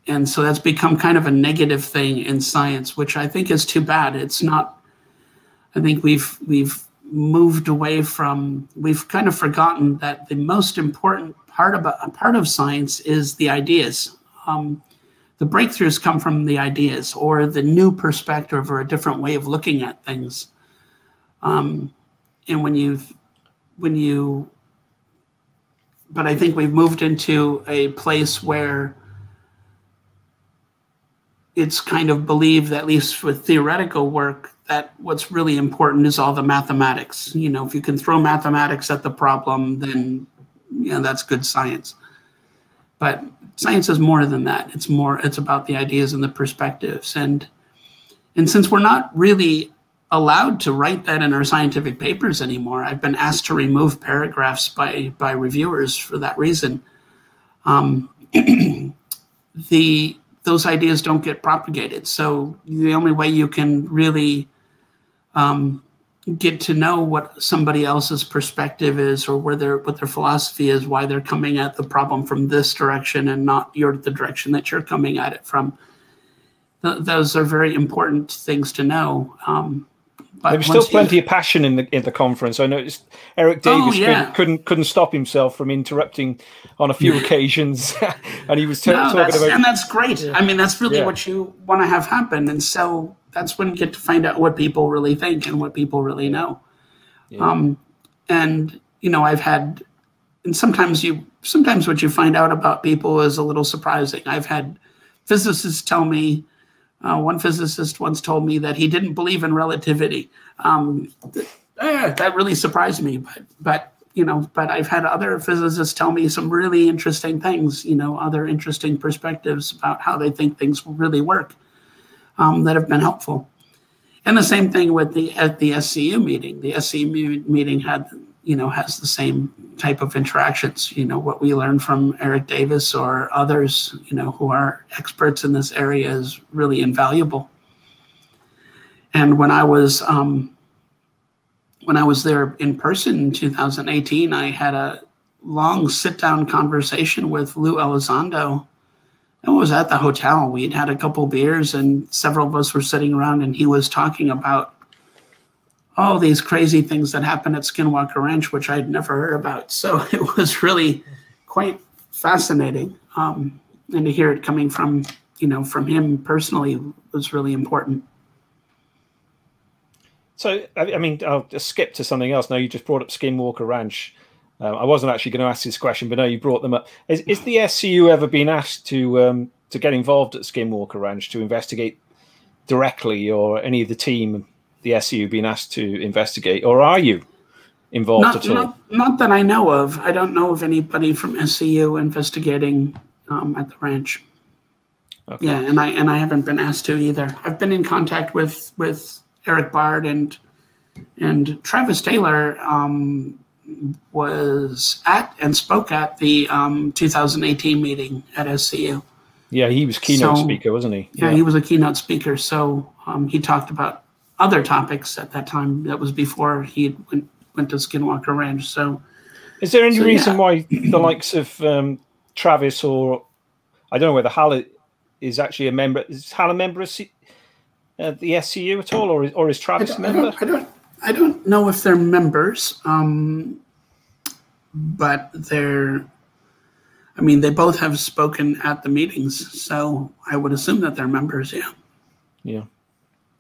And so that's become kind of a negative thing in science, which I think is too bad. It's not, I think we've moved away from, we've kind of forgotten that the most important part of science is the ideas. The breakthroughs come from the ideas, or the new perspective, or a different way of looking at things. And but I think we've moved into a place where it's kind of believed, at least with theoretical work, that what's really important is all the mathematics. You know, if you can throw mathematics at the problem, then, you know, that's good science. But science is more than that. It's about the ideas and the perspectives. And since we're not really allowed to write that in our scientific papers anymore, I've been asked to remove paragraphs by reviewers for that reason. Those ideas don't get propagated. So the only way you can really get to know what somebody else's perspective is, or what their philosophy is, why they're coming at the problem from this direction and not the direction that you're coming at it from. Those are very important things to know. But there was still plenty of passion in the conference. I noticed Eric Davis couldn't stop himself from interrupting on a few occasions, and he was talking about. And that's great. Yeah. I mean, that's really what you want to have happen, and so that's when you get to find out what people really think and what people really know. Yeah. And you know, sometimes what you find out about people is a little surprising. I've had physicists tell me. One physicist once told me that he didn't believe in relativity. That really surprised me. But I've had other physicists tell me some really interesting things. You know, other interesting perspectives about how they think things really work that have been helpful. And the same thing with at the SCU meeting. The SCU meeting has the same type of interactions. You know, what we learned from Eric Davis or others, you know, who are experts in this area is really invaluable. And when I was there in person in 2018, I had a long sit-down conversation with Lou Elizondo. I was at the hotel. We'd had a couple beers, and several of us were sitting around, and he was talking about all these crazy things that happen at Skinwalker Ranch, which I'd never heard about. So it was really quite fascinating. And to hear it coming from him personally was really important. So, I mean, I'll just skip to something else. Now, you just brought up Skinwalker Ranch. I wasn't actually going to ask this question, but now you brought them up. Is the SCU ever been asked to to get involved at Skinwalker Ranch to investigate directly, or any of the team, the SU, being asked to investigate, or are you involved at all? Not that I know of. I don't know of anybody from SCU investigating at the ranch. Okay. Yeah, and I haven't been asked to either. I've been in contact with Eric Bard and Travis Taylor was at and spoke at the 2018 meeting at SCU. Yeah, he was keynote speaker, wasn't he? Yeah, he was a keynote speaker. So he talked about other topics at that time. That was before he went to Skinwalker Ranch. So, is there any reason why the likes of Travis, or I don't know whether Hal is actually a member? Is Hal a member of the SCU at all, or is Travis a member? I don't know if they're members, but they're. I mean, they both have spoken at the meetings, so I would assume that they're members. Yeah. Yeah.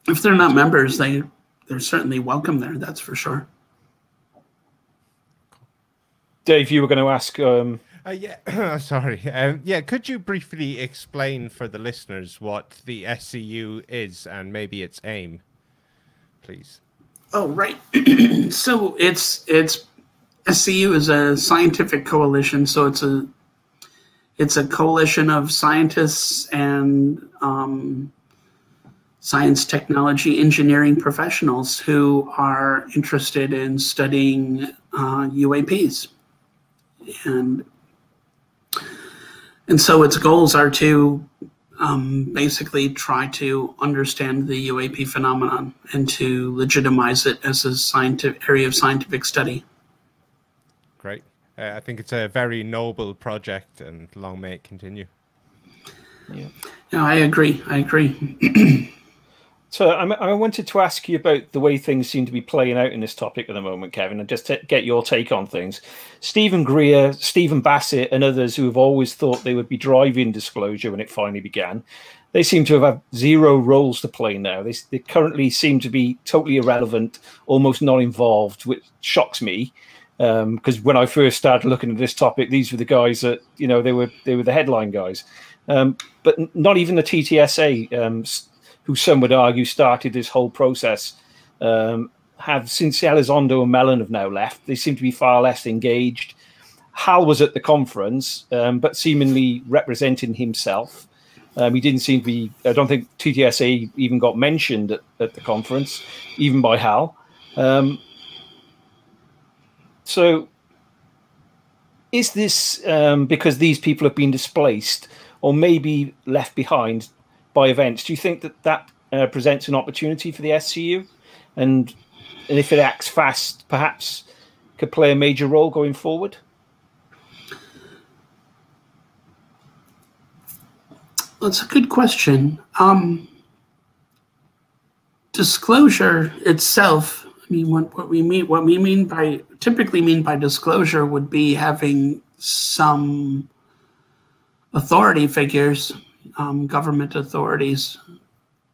If they're not members, they're certainly welcome there. That's for sure. Dave, you were going to ask. Yeah, sorry. Yeah, could you briefly explain for the listeners what the SCU is and maybe its aim, please? Oh, right. So it's SCU is a scientific coalition. So it's a coalition of scientists and science, technology, engineering professionals who are interested in studying UAPs. And so its goals are to basically try to understand the UAP phenomenon and to legitimize it as a scientific area of scientific study. Great. I think it's a very noble project, and long may it continue. Yeah. No, I agree. So I wanted to ask you about the way things seem to be playing out in this topic at the moment, Kevin, and just get your take on things. Stephen Greer, Stephen Bassett, and others who have always thought they would be driving disclosure when it finally began, they seem to have had zero roles to play now. They currently seem to be totally irrelevant, almost not involved, which shocks me. Because when I first started looking at this topic, these were the guys that, they were the headline guys. But not even the TTSA, who some would argue started this whole process, have, since Elizondo and Mellon have now left, they seem to be far less engaged. Hal was at the conference, but seemingly representing himself. He didn't seem to be, I don't think TTSA even got mentioned at the conference, even by Hal. So is this because these people have been displaced or maybe left behind by events? Do you think that presents an opportunity for the SCU? And if it acts fast, perhaps could play a major role going forward? That's a good question. Disclosure itself, I mean, what we typically mean by disclosure would be having some authority figures, government authorities,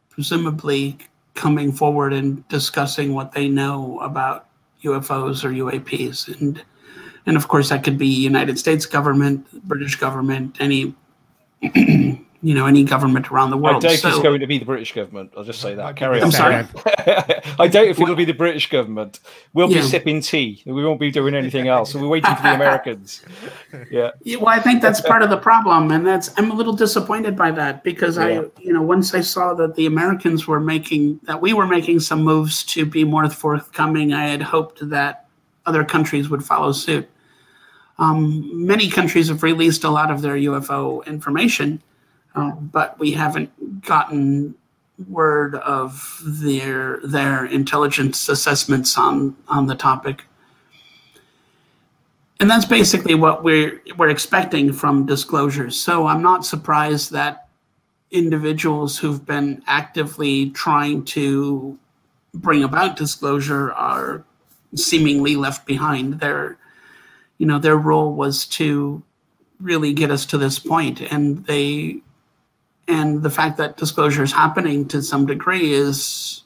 presumably coming forward and discussing what they know about UFOs or UAPs, and of course that could be United States government, British government, any any government around the world. I doubt it's going to be the British government. I'll just say that. Carry on. I'm sorry. I doubt if it'll be the British government. We'll be sipping tea. We won't be doing anything else. So we're waiting for the Americans. Yeah. Well, I think that's part of the problem, and I'm a little disappointed by that because once I saw that the Americans were making some moves to be more forthcoming, I had hoped that other countries would follow suit. Many countries have released a lot of their UFO information. But we haven't gotten word of their intelligence assessments on the topic, and that's basically what we're expecting from disclosures. So I'm not surprised that individuals who've been actively trying to bring about disclosure are seemingly left behind. Their role was to really get us to this point, and the fact that disclosure is happening to some degree is,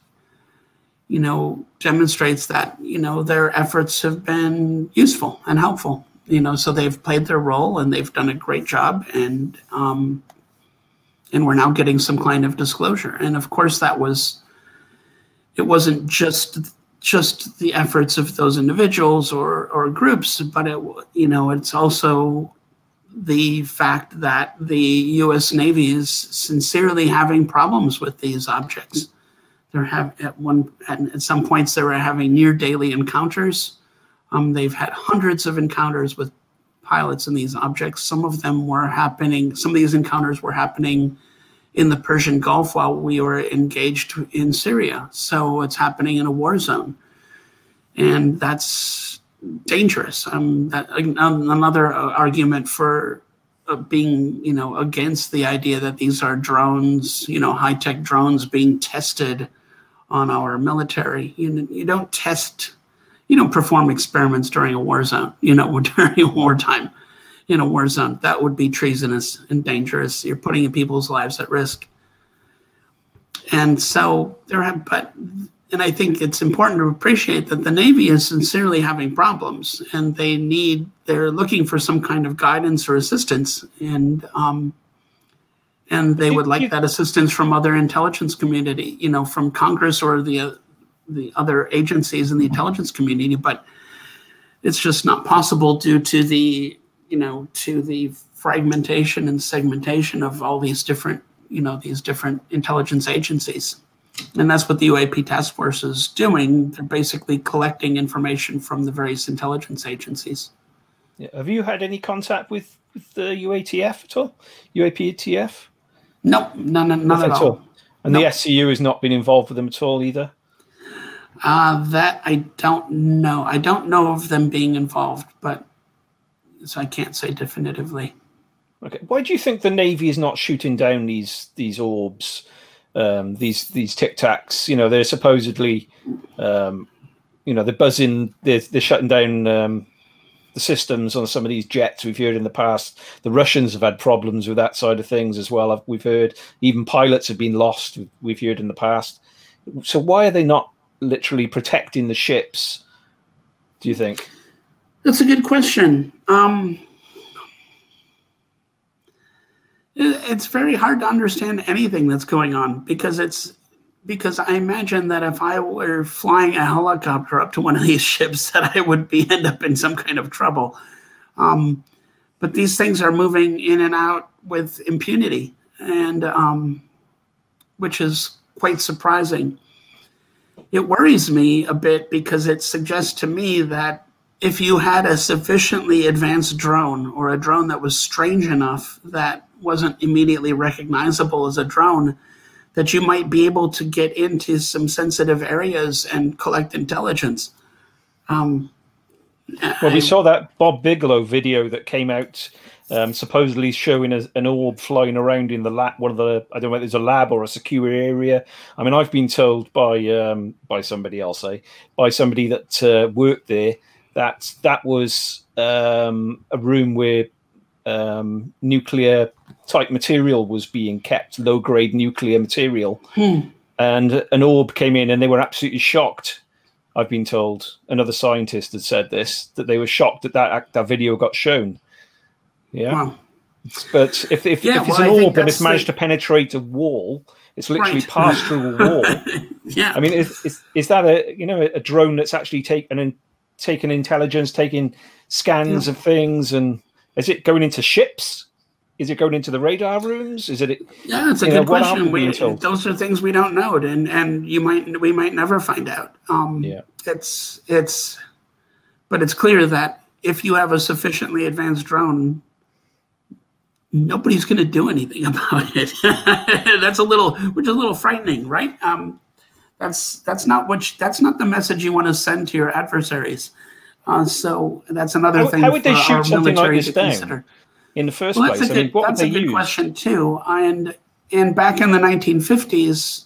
demonstrates that, their efforts have been useful and helpful, so they've played their role and they've done a great job. And And we're now getting some kind of disclosure. And of course, it wasn't just the efforts of those individuals or groups, but it's also the fact that the U.S. Navy is sincerely having problems with these objects. At some points they were having near daily encounters. They've had hundreds of encounters with pilots in these objects. Some of these encounters were happening in the Persian Gulf while we were engaged in Syria. So it's happening in a war zone. And that's dangerous. Another argument for being, against the idea that these are drones, high-tech drones being tested on our military. You don't perform experiments during a war zone, during wartime in a war zone. That would be treasonous and dangerous. You're putting people's lives at risk. And so and I think it's important to appreciate that the Navy is sincerely having problems, and they're looking for some kind of guidance or assistance, and they would like that assistance from other intelligence community, from Congress or the other agencies in the intelligence community, but it's just not possible due to the fragmentation and segmentation of all these different intelligence agencies. And that's what the UAP task force is doing. They're basically collecting information from the various intelligence agencies. Yeah. Have you had any contact with the UATF at all? UAPTF? No, none at all. And the SCU has not been involved with them at all either? That I don't know. I don't know of them being involved, so I can't say definitively. Okay. Why do you think the Navy is not shooting down these orbs? These Tic Tacs, they're supposedly, they're buzzing, they're shutting down the systems on some of these jets. We've heard in the past, the Russians have had problems with that side of things as well. We've heard even pilots have been lost. We've heard in the past. So why are they not literally protecting the ships, do you think? That's a good question. It's very hard to understand anything that's going on because I imagine that if I were flying a helicopter up to one of these ships, that I would end up in some kind of trouble. But these things are moving in and out with impunity, and which is quite surprising. It worries me a bit because it suggests to me that if you had a sufficiently advanced drone, or a drone that was strange enough that wasn't immediately recognizable as a drone, that you might be able to get into some sensitive areas and collect intelligence. Well, we saw that Bob Bigelow video that came out, supposedly showing an orb flying around in the lab. I don't know whether it's a lab or a secure area. I mean, I've been told by somebody, by somebody that worked there, that was a room where nuclear type material was being kept, low grade nuclear material, and an orb came in, and they were absolutely shocked. I've been told, another scientist had said this, that they were shocked that video got shown. Yeah. Wow. But if it's an orb and it's managed to penetrate a wall, it's literally passed through a wall. Yeah. I mean, is that a drone that's actually taken intelligence, taking scans of things, and is it going into ships? Is it going into the radar rooms? Is it? Yeah, it's a good question. Those are things we don't know, and we might never find out. But it's clear that if you have a sufficiently advanced drone, nobody's going to do anything about it. That's a little frightening, right? That's not the message you want to send to your adversaries. So that's another thing. How would they shoot something like this down in the first place? That's a good question too. And back in the 1950s,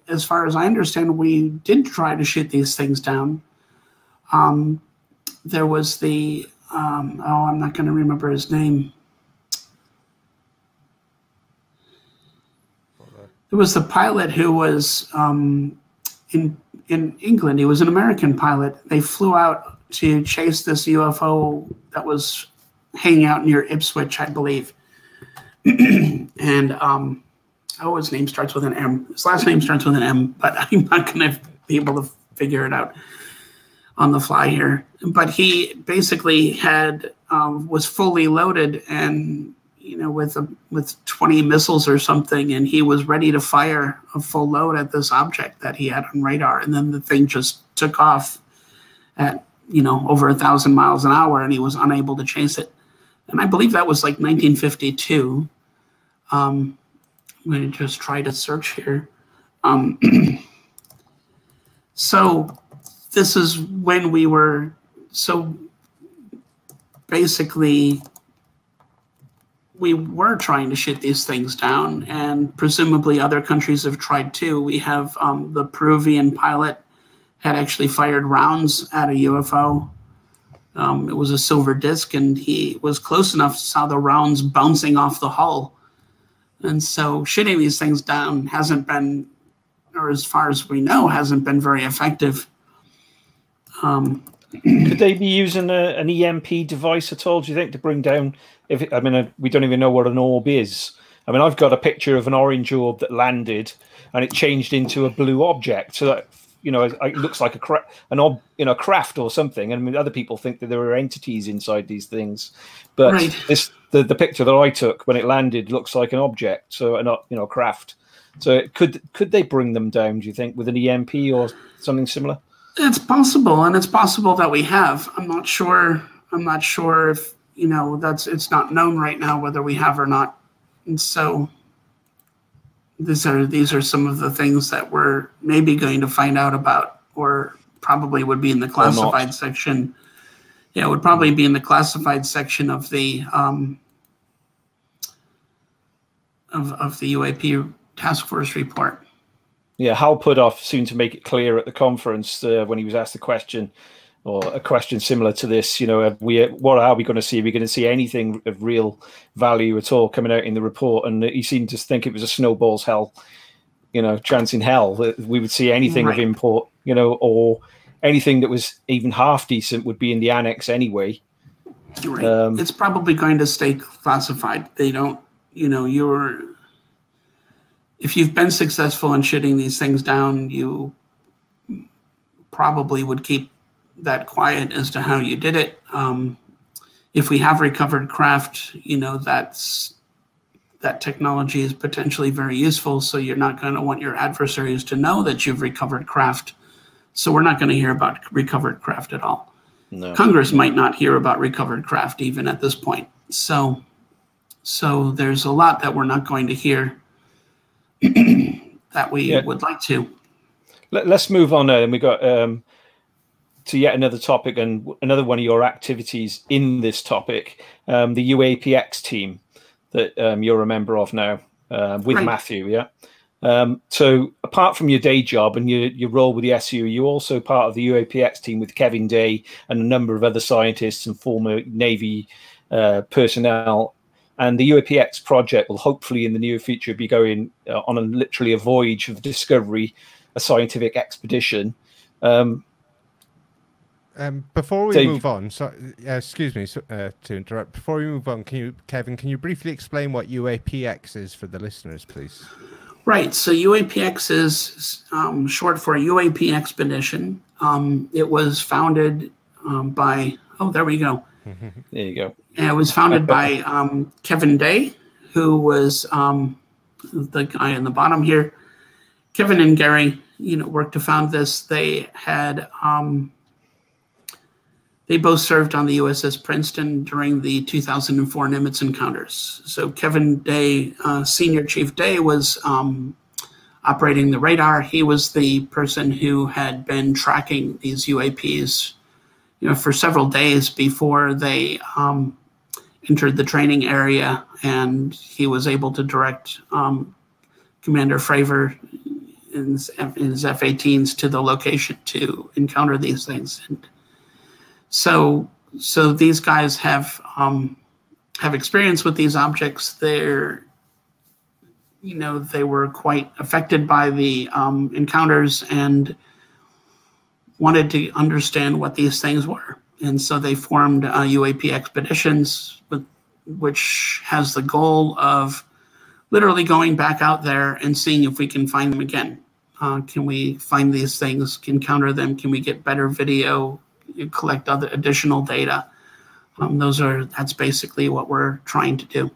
as far as I understand, we did try to shoot these things down. There was I'm not going to remember his name. There was the pilot who was in England. He was an American pilot. They flew out to chase this UFO that was hanging out near Ipswich, I believe. and his name starts with an M. His last name starts with an M, but I'm not going to be able to figure it out on the fly here. But he basically was fully loaded and, with 20 missiles or something, and he was ready to fire a full load at this object that he had on radar. And then the thing just took off at, over 1,000 miles an hour, and he was unable to chase it. And I believe that was like 1952. I'm going to just try to search here. So this is when basically we were trying to shoot these things down, and presumably other countries have tried too. We have the Peruvian pilot had actually fired rounds at a UFO. It was a silver disc, and he was close enough, saw the rounds bouncing off the hull. And so shooting these things down hasn't been, or as far as we know, hasn't been very effective. Could they be using an EMP device at all, do you think, to bring down? We don't even know what an orb is. I mean, I've got a picture of an orange orb that landed, and it changed into a blue object. So that, it looks like a craft or something. And I mean, other people think that there are entities inside these things, but right. The picture that I took when it landed looks like an object, so a craft. So could they bring them down, do you think, with an EMP or something similar? It's possible, and it's possible that we have. I'm not sure if it's not known right now whether we have or not. And so these are some of the things that we're maybe going to find out about, or probably would be in the classified section. Yeah, it would probably be in the classified section of the of the UAP task force report. Yeah, Hal Puthoff seemed to make it clear at the conference when he was asked a question, or a question similar to this. What are we going to see? Are we going to see anything of real value at all coming out in the report? And he seemed to think it was a snowball's hell, chance in hell that we would see anything of import, or anything that was even half decent would be in the annex anyway. Right. It's probably going to stay classified. They don't, if you've been successful in shooting these things down, you probably would keep that quiet as to how you did it. If we have recovered craft, that technology is potentially very useful. So you're not going to want your adversaries to know that you've recovered craft. So we're not going to hear about recovered craft at all. No. Congress might not hear about recovered craft even at this point. So there's a lot that we're not going to hear that we would like to. Let's move on now. And we got to yet another topic, and another one of your activities in this topic, the UAPx team that you're a member of now with Matthew. Yeah. So apart from your day job and your role with the SU, you're also part of the UAPx team with Kevin Day and a number of other scientists and former Navy personnel. And the UAPx project will hopefully in the near future be going on literally a voyage of discovery, a scientific expedition. Before we move on, excuse me to interrupt. Before we move on, Kevin, can you briefly explain what UAPx is for the listeners, please? Right. So UAPx is short for UAP Expedition. It was founded by, there we go. There you go. And it was founded by Kevin Day, who was the guy in the bottom here. Kevin and Gary, worked to found this. They had, they both served on the USS Princeton during the 2004 Nimitz encounters. So Kevin Day, Senior Chief Day, was operating the radar. He was the person who had been tracking these UAPs, for several days before they entered the training area, and he was able to direct Commander Fravor in his F-18s to the location to encounter these things. And so these guys have experience with these objects. They were quite affected by the encounters and wanted to understand what these things were. And so they formed UAP expeditions with which has the goal of literally going back out there and seeing if we can find them again. Can we find these things, encounter them? Can we get better video, collect other additional data? That's basically what we're trying to do.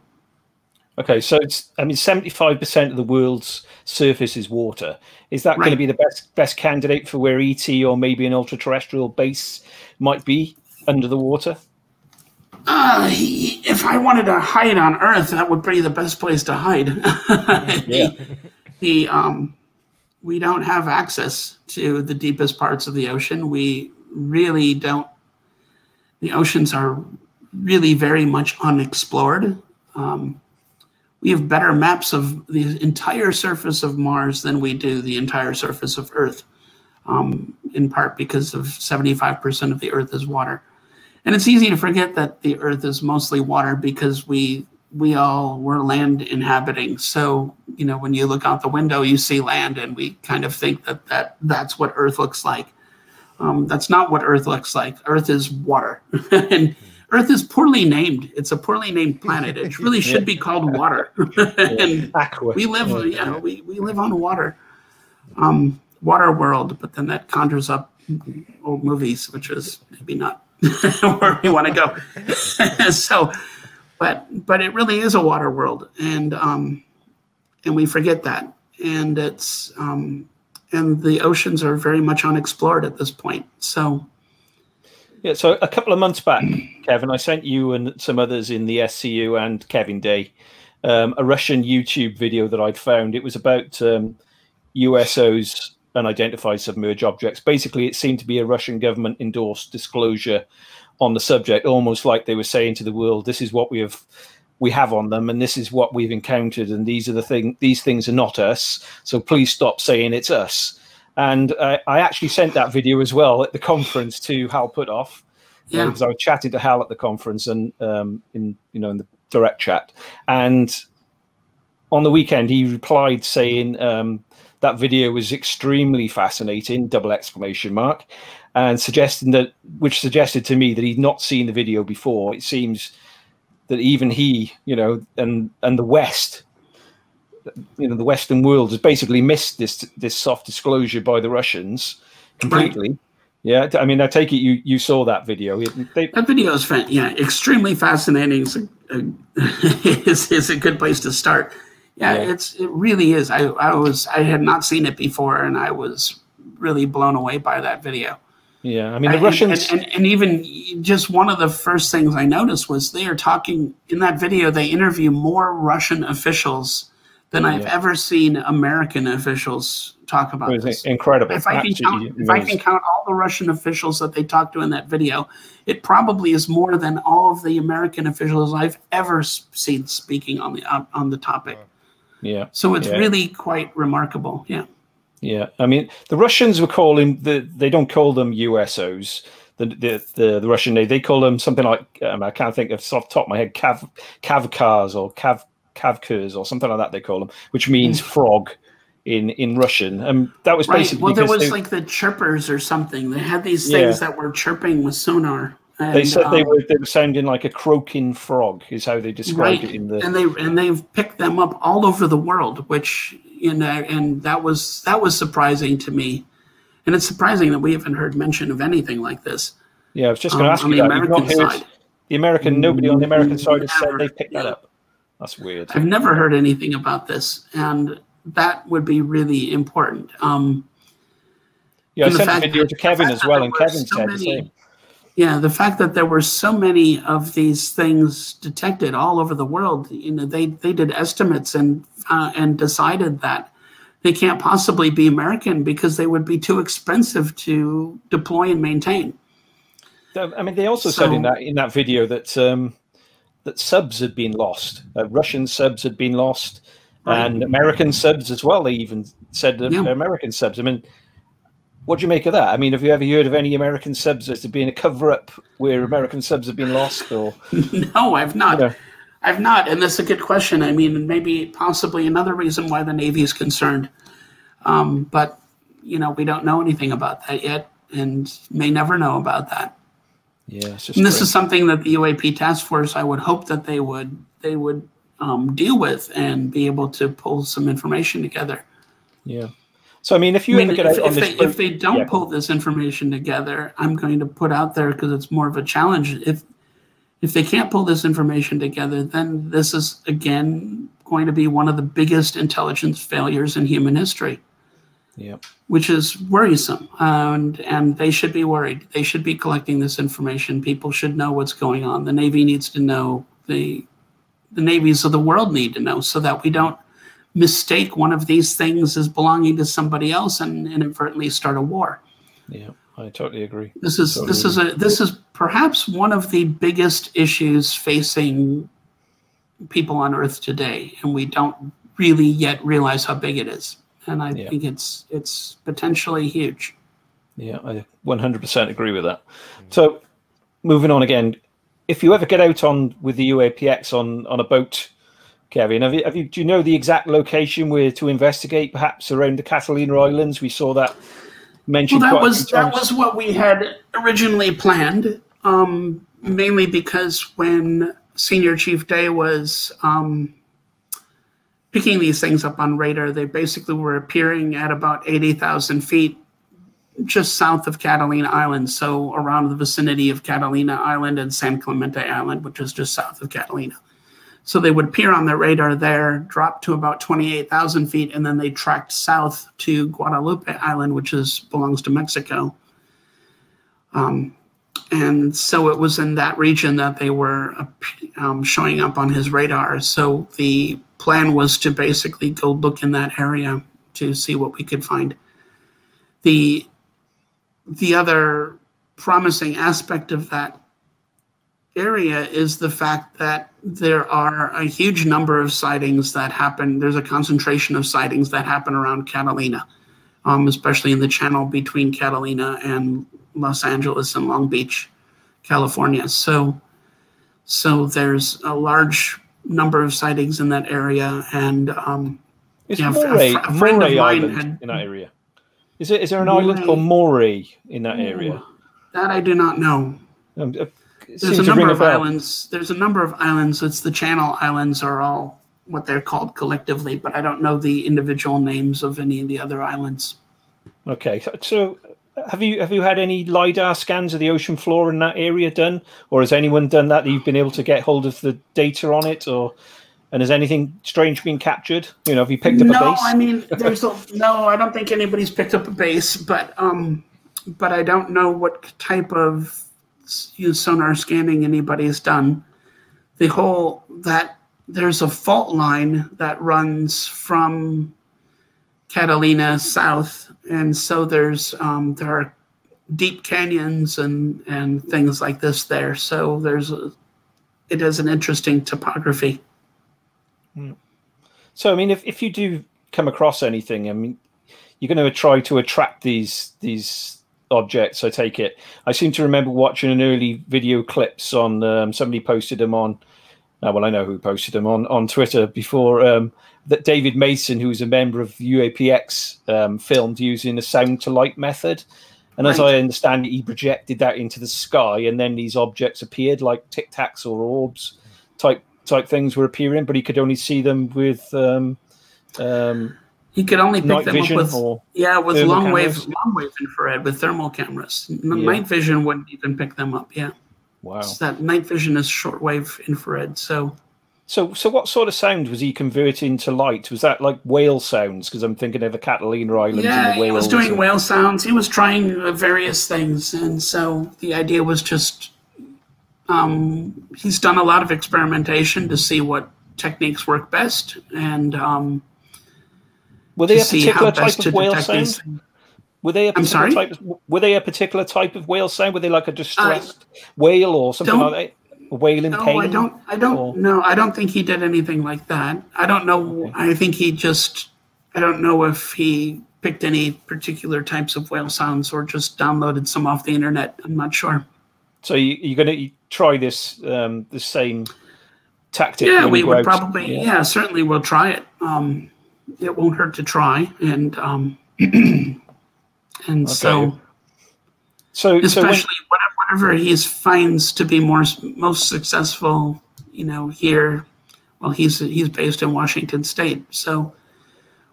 Okay, so 75% of the world's surface is water. Is that going to be the best candidate for where ET or maybe an ultra-terrestrial base might be under the water? If I wanted to hide on Earth, that would be the best place to hide. We don't have access to the deepest parts of the ocean. We really don't. The oceans are really very much unexplored. We have better maps of the entire surface of Mars than we do the entire surface of Earth, in part because of 75% of the Earth is water. And it's easy to forget that the Earth is mostly water because we're land inhabiting. So, when you look out the window, you see land, and we kind of think that's what Earth looks like. That's not what Earth looks like. Earth is water. And Earth is poorly named. It's a poorly named planet. It really should be called water. And we live, we live on water. Water world, but then that conjures up old movies, which is maybe not where we want to go. So, but it really is a water world, and we forget that, and it's and the oceans are very much unexplored at this point. So. Yeah, so a couple of months back, Kevin, I sent you and some others in the SCU and Kevin Day a Russian YouTube video that I'd found. It was about USOs, unidentified submerged objects. Basically, it seemed to be a Russian government-endorsed disclosure on the subject, almost like they were saying to the world, "This is what we have on them, and this is what we've encountered, and these things are not us. So please stop saying it's us." And I actually sent that video as well at the conference to Hal Putoff, because I was chatting to Hal at the conference and in the direct chat. And on the weekend, he replied saying that video was extremely fascinating, ! And which suggested to me that he'd not seen the video before. It seems that even he, and the West. The Western world has basically missed this soft disclosure by the Russians completely. Right. Yeah, I mean, I take it you saw that video. That video is extremely fascinating. It's a good place to start. It really is. I had not seen it before, and I was really blown away by that video. Yeah, I mean, the Russians... And even just one of the first things I noticed was they are talking, in that video, they interview more Russian officials than I've ever seen American officials talk about this. Incredible. If I can count all the Russian officials that they talked to in that video, it probably is more than all of the American officials I've ever seen speaking on the topic. Yeah. So it's really quite remarkable. Yeah. Yeah. I mean, the Russians were calling they don't call them USOs. The Russian name, they call them something like I can't think of off the top of my head, Kavkaz or Kavkaz or something like that they call them, which means frog in Russian. That was basically well, there was like the chirpers or something. They had these things that were chirping with sonar. And, they said they were sounding like a croaking frog, is how they described it in the. And they've picked them up all over the world, which and that was surprising to me, and it's surprising that we haven't heard mention of anything like this. Yeah, I was just going to ask you that. You've not heard the American. Nobody on the American side has said they picked that up. That's weird. I've never heard anything about this, and that would be really important. I sent a video to Kevin as well, and Kevin said the same. Yeah, the fact that there were so many of these things detected all over the world, they did estimates and decided that they can't possibly be American because they would be too expensive to deploy and maintain. I mean, they also said in that video that that subs had been lost. Russian subs had been lost, and American subs as well. They even said American subs. I mean, what do you make of that? I mean, have you ever heard of any American subs as being a cover-up where American subs have been lost? Or no, I've not. I've not, and that's a good question. I mean, maybe possibly another reason why the Navy is concerned. But we don't know anything about that yet, and may never know about that. Yeah, it's just and this is something that the UAP task force, I would hope that they would deal with and be able to pull some information together. Yeah. So I mean, if you ever get out on this, if they don't pull this information together, I'm going to put out there, because it's more of a challenge. If they can't pull this information together, then this is again going to be one of the biggest intelligence failures in human history. Yeah. Which is worrisome, and they should be worried. They should be collecting this information. People should know what's going on. The Navy needs to know. The navies of the world need to know, so that we don't mistake one of these things as belonging to somebody else and inadvertently start a war. Yeah, I totally agree. This is perhaps one of the biggest issues facing people on Earth today, and we don't really yet realize how big it is. And I think it's potentially huge. Yeah, I 100% agree with that. So, moving on again, if you ever get out with the UAPx on a boat, Kevin, do you know the exact location where to investigate? Perhaps around the Catalina Islands. We saw that mentioned. Well, that was what we had originally planned. Mainly because when Senior Chief Day was picking these things up on radar, they basically were appearing at about 80,000 feet just south of Catalina Island, so around the vicinity of Catalina Island and San Clemente Island, which is just south of Catalina. So they would appear on the radar there, drop to about 28,000 feet, and then they tracked south to Guadalupe Island, which belongs to Mexico. And so it was in that region that they were showing up on his radar. So the plan was to basically go look in that area to see what we could find. The other promising aspect of that area is the fact that there are a huge number of sightings that happen. There's a concentration of sightings that happen around Catalina, especially in the channel between Catalina and Los Angeles and Long Beach, California. So there's a large number of sightings in that area, and is Moray Island in that area? Is there an island called Moray in that area? That I do not know. There's a number of islands. There's a number of islands. It's the Channel Islands are all what they're called collectively, but I don't know the individual names of any of the other islands. Okay, so have you had any LiDAR scans of the ocean floor in that area done, or has anyone done that you've been able to get hold of the data on it, and has anything strange been captured? You know, have you picked up a base? No, I mean, no, I don't think anybody's picked up a base, but I don't know what type of sonar scanning anybody has done. There's a fault line that runs from Catalina south, and so there are deep canyons and things like this there. So it has an interesting topography. So I mean, if you do come across anything, I mean, you're going to try to attract these objects, I take it. I seem to remember watching an early video clips on somebody posted them on. Well, I know who posted them on Twitter before. That David Mason, who was a member of UAPx, filmed using a sound to light method, and as I understand it, he projected that into the sky, and then these objects appeared like tic tacs or orbs type things were appearing, but he could only see them with he could only pick them up with long wave infrared with thermal cameras. Night vision wouldn't even pick them up. Yeah. Wow. So that night vision is shortwave infrared. So what sort of sound was he converting to light? Was that like whale sounds? Because I'm thinking of the Catalina Islands and the whales. He was doing whale sounds. He was trying various things, and so the idea was just he's done a lot of experimentation to see what techniques work best, and were they a particular type of whale sound? Were they a particular type of whale sound? Were they like a distressed whale or something like that? A whale in pain? I don't think he did anything like that. I don't know. Okay. I think I don't know if he picked any particular types of whale sounds or just downloaded some off the internet. I'm not sure. So you're going to try this the same tactic? Yeah, we would probably. Yeah, certainly we'll try it. It won't hurt to try, and especially whatever he finds to be most successful, here, well, he's based in Washington State, so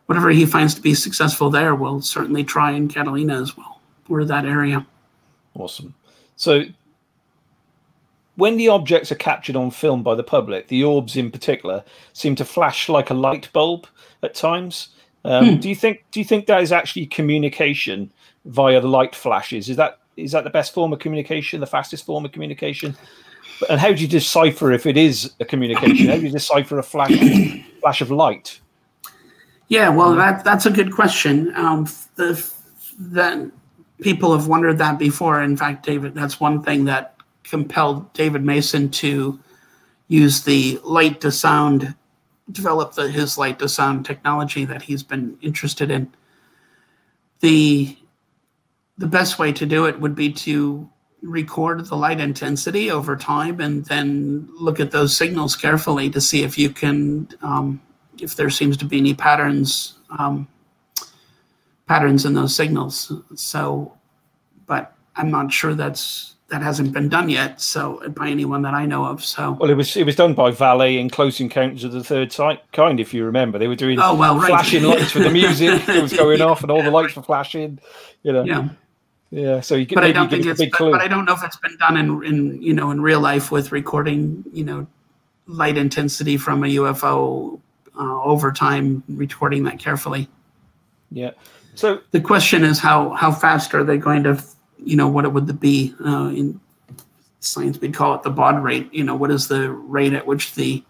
whatever he finds to be successful there, we'll certainly try in Catalina as well, or that area. Awesome. So when the objects are captured on film by the public, the orbs in particular seem to flash like a light bulb at times. Do you think that is actually communication via the light flashes? Is that the best form of communication, the fastest form of communication? And how do you decipher if it is a communication? How do you decipher a flash of light? Yeah, well, that's a good question. That people have wondered that before. In fact, David, that's one thing that compelled David Mason to use the light to sound, develop his light to sound technology that he's been interested in. The best way to do it would be to record the light intensity over time and then look at those signals carefully to see if you can, if there seems to be any patterns in those signals. So, but I'm not sure that hasn't been done yet, so by anyone that I know of. So, well, it was done by Valet in Close Encounters of the Third Kind, if you remember. They were doing flashing lights with the music that was going off, and all the lights were flashing. Yeah. So you get, but I don't think it's. But I don't know if it's been done in real life with recording light intensity from a UFO over time, recording that carefully. Yeah. So the question is how fast are they going to, what it would be in science, we'd call it the baud rate. What is the rate at which the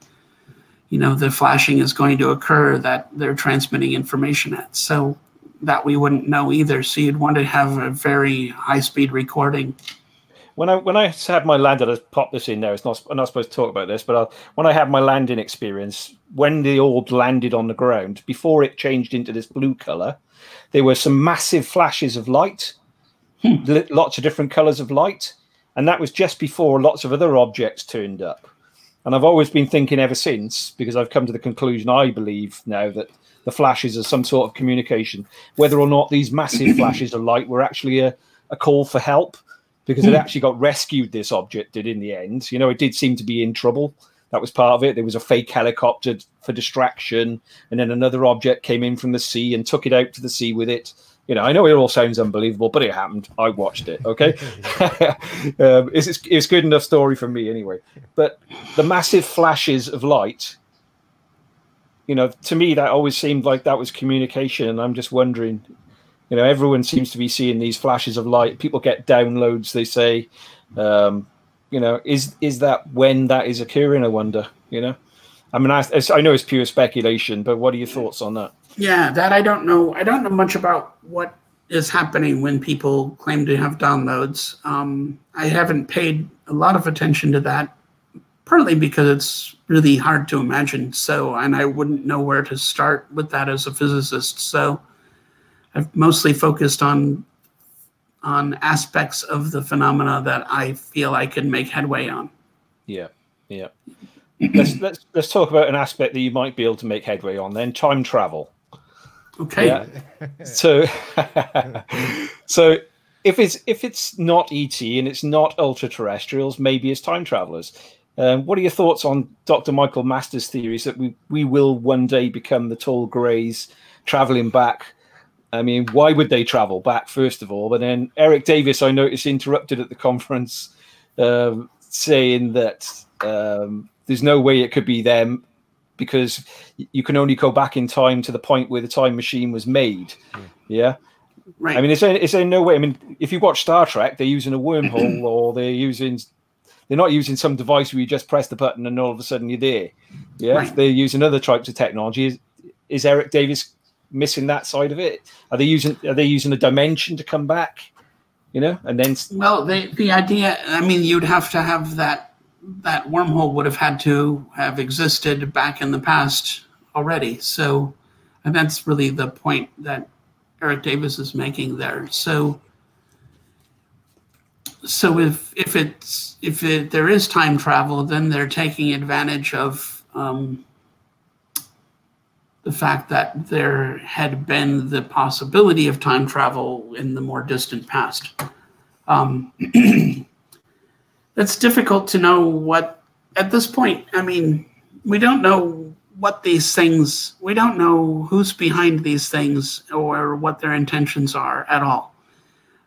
flashing is going to occur that they're transmitting information at? So that we wouldn't know either. So you'd want to have a very high speed recording. When I had my landing, I'll pop this in there. I'm not supposed to talk about this, but when I had my landing experience, when the orb landed on the ground, before it changed into this blue color, there were some massive flashes of light, lots of different colors of light, and that was just before lots of other objects turned up. And I've always been thinking ever since, because I've come to the conclusion, I believe now, that the flashes are some sort of communication, whether or not these massive flashes of light were actually a call for help, because it actually got rescued, this object did in the end. It did seem to be in trouble. That was part of it. There was a fake helicopter for distraction, and then another object came in from the sea and took it out to the sea with it. I know it all sounds unbelievable, but it happened. I watched it, okay? It's good enough story for me anyway. But the massive flashes of light, to me, that always seemed like that was communication. And I'm just wondering, everyone seems to be seeing these flashes of light. People get downloads, they say. Is that when that is occurring, I wonder, I mean, I know it's pure speculation, but what are your thoughts on that? Yeah, that I don't know. I don't know much about what is happening when people claim to have downloads. I haven't paid a lot of attention to that, partly because it's really hard to imagine. And I wouldn't know where to start with that as a physicist. So I've mostly focused on aspects of the phenomena that I feel I can make headway on. Yeah. Let's talk about an aspect that you might be able to make headway on then, time travel. Okay. Yeah. So if it's not ET and it's not ultra-terrestrials, maybe it's time travelers. What are your thoughts on Dr. Michael Masters' theories that we will one day become the tall greys traveling back? I mean, why would they travel back, first of all? But then Eric Davis, I noticed, interrupted at the conference, saying that there's no way it could be them, because you can only go back in time to the point where the time machine was made. Yeah. Right. I mean, is there no way? I mean, if you watch Star Trek, they're using a wormhole, or they're not using some device where you just press the button and all of a sudden you're there. Yeah. Right. They're using other types of technology. Is Eric Davis missing that side of it? Are they using a dimension to come back? And then. Well, the idea, I mean, you'd have to have that wormhole would have had to have existed back in the past already. So, and that's really the point that Eric Davis is making there. So if there is time travel, then they're taking advantage of the fact that there had been the possibility of time travel in the more distant past. it's difficult to know what, at this point, I mean, we don't know what these things, we don't know who's behind these things or what their intentions are at all.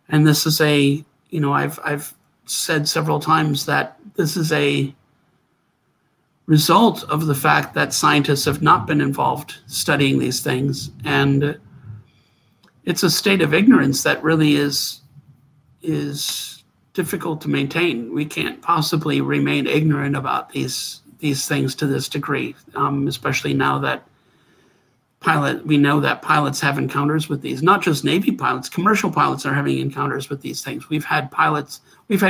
And this is a, you know, I've said several times that this is a result of the fact that scientists have not been involved studying these things. And it's a state of ignorance that really is difficult to maintain. We can't possibly remain ignorant about these things to this degree, especially now that we know that pilots have encounters with these. Not just Navy pilots, commercial pilots are having encounters with these things. We've had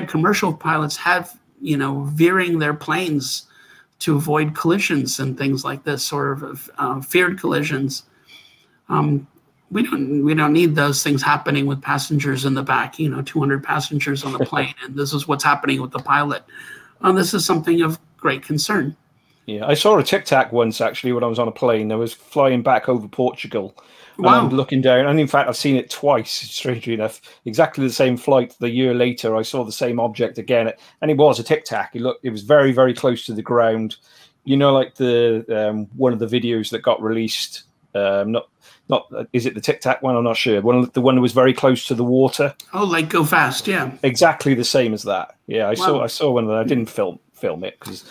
commercial pilots have, you know, veering their planes to avoid collisions and things like this, sort of feared collisions. We don't need those things happening with passengers in the back, you know, 200 passengers on the plane, and this is what's happening with the pilot. This is something of great concern. Yeah, I saw a Tic Tac once actually when I was on a plane. I was flying back over Portugal. And wow. I'm looking down, and in fact, I've seen it twice, strangely enough. Exactly the same flight. The year later, I saw the same object again, and it was a Tic Tac. It was very, very close to the ground. You know, like the one of the videos that got released. Not is it the Tic Tac one? I'm not sure. The one that was very close to the water. Oh, like Go Fast, yeah. Exactly the same as that. Yeah, I saw one of them. I didn't film it because.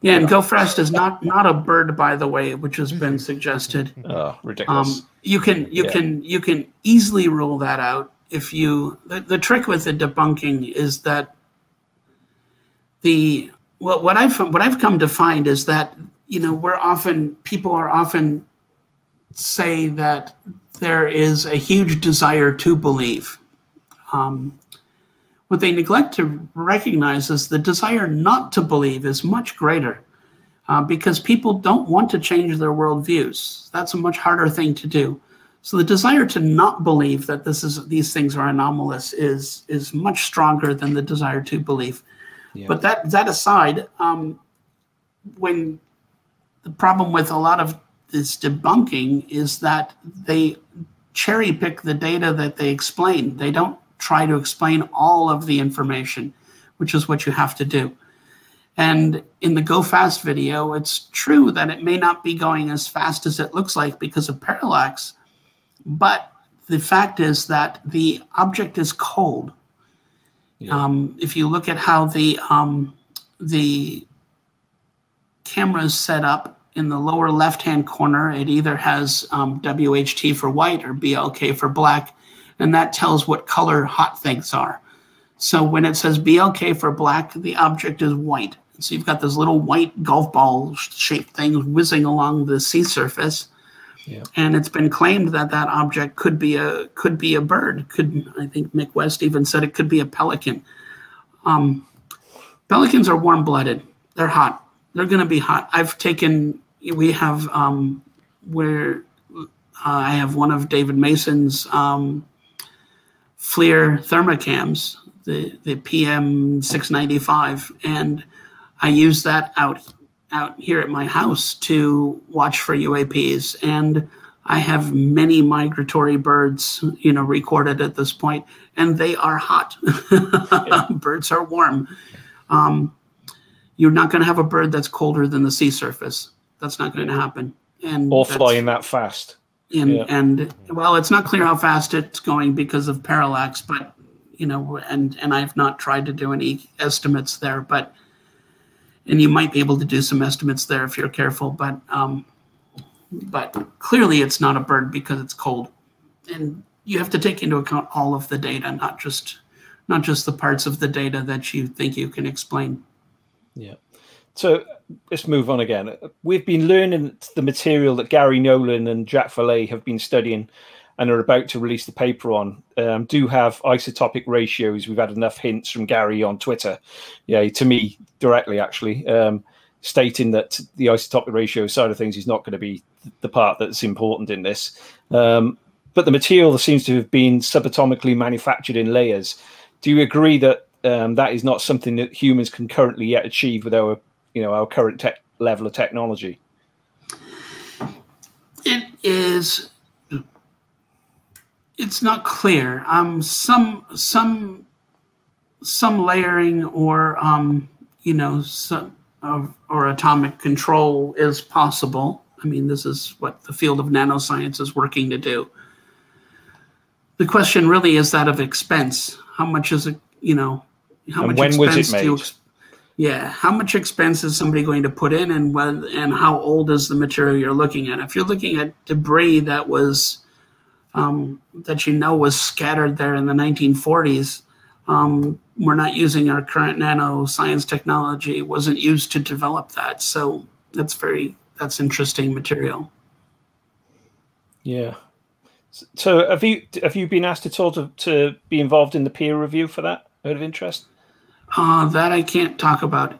Yeah, and Go Fast is not a bird, by the way, which has been suggested. Oh, ridiculous! You can easily rule that out if you. The trick with the debunking is that what I've come to find is that, you know, people are often say that there is a huge desire to believe. What they neglect to recognize is the desire not to believe is much greater, because people don't want to change their worldviews. That's a much harder thing to do. So the desire to not believe that these things are anomalous is much stronger than the desire to believe. Yeah. But that aside, when the problem with a lot of this debunking is that they cherry pick the data that they explain. They don't try to explain all of the information, which is what you have to do. And in the Go Fast video, it's true that it may not be going as fast as it looks like because of parallax, but the fact is that the object is cold. Yeah. If you look at how the camera is set up, in the lower left-hand corner, it either has WHT for white or BLK for black, and that tells what color hot things are. So when it says BLK for black, the object is white. So you've got this little white golf ball shaped thing whizzing along the sea surface. Yeah. And it's been claimed that that object could be a bird. I think Mick West even said it could be a pelican. Pelicans are warm-blooded. They're hot. They're going to be hot. I have one of David Mason's FLIR thermocams, the PM 695, and I use that out here at my house to watch for UAPs. And I have many migratory birds, you know, recorded at this point, and they are hot. Yeah. Birds are warm. You're not going to have a bird that's colder than the sea surface. That's not going to happen. Or flying that fast. And well, it's not clear how fast it's going because of parallax, but, you know, and I've not tried to do any estimates there, and you might be able to do some estimates there if you're careful, but clearly it's not a bird because it's cold. And you have to take into account all of the data, not just the parts of the data that you think you can explain. Yeah. So let's move on again. We've been learning the material that Gary Nolan and Jack Vallée have been studying and are about to release the paper on, do have isotopic ratios. We've had enough hints from Gary on Twitter, to me directly actually, stating that the isotopic ratio side of things is not going to be the part that's important in this. But the material seems to have been subatomically manufactured in layers. Do you agree that that is not something that humans can currently yet achieve with our current level of technology? It's not clear. Some some layering or you know, or atomic control is possible. I mean, this is what the field of nanoscience is working to do. The question really is that of expense. How much is it, you know, how much when was expense it made? yeah, how much expense is somebody going to put in, and how old is the material you're looking at? If you're looking at debris that was, that you know was scattered there in the 1940s, we're not using our current nanoscience technology. It wasn't used to develop that. So that's interesting material. Yeah. So have you been asked at all to be involved in the peer review for that, out of interest? That I can't talk about.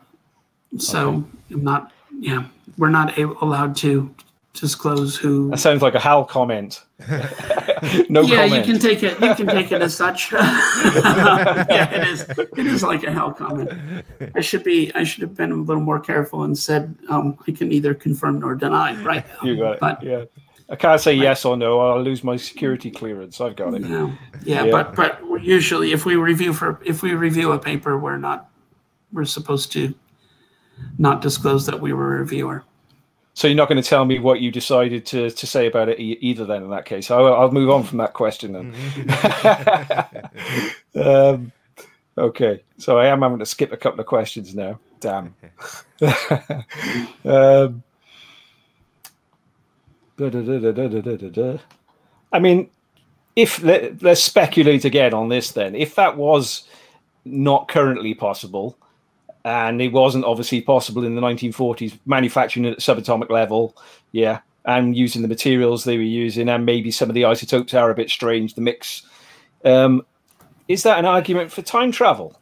So okay. I'm not, yeah, we're not allowed to disclose who. That sounds like a Hal comment. No yeah, comment. you can take it as such. Yeah, it is like a Hal comment. I should have been a little more careful and said I can neither confirm nor deny, right? You got it. But, yeah. I can't say yes or no. I'll lose my security clearance. I've got it. Yeah. But usually, if we review a paper, we're supposed to not disclose that we were a reviewer. So you're not going to tell me what you decided to say about it either. Then, in that case, I'll move on from that question then. Okay. So I am having to skip a couple of questions now. Damn. I mean, let's speculate again on this then. If that was not currently possible, and it wasn't obviously possible in the 1940s, manufacturing at subatomic level, yeah, and using the materials they were using, and maybe some of the isotopes are a bit strange, the mix, is that an argument for time travel?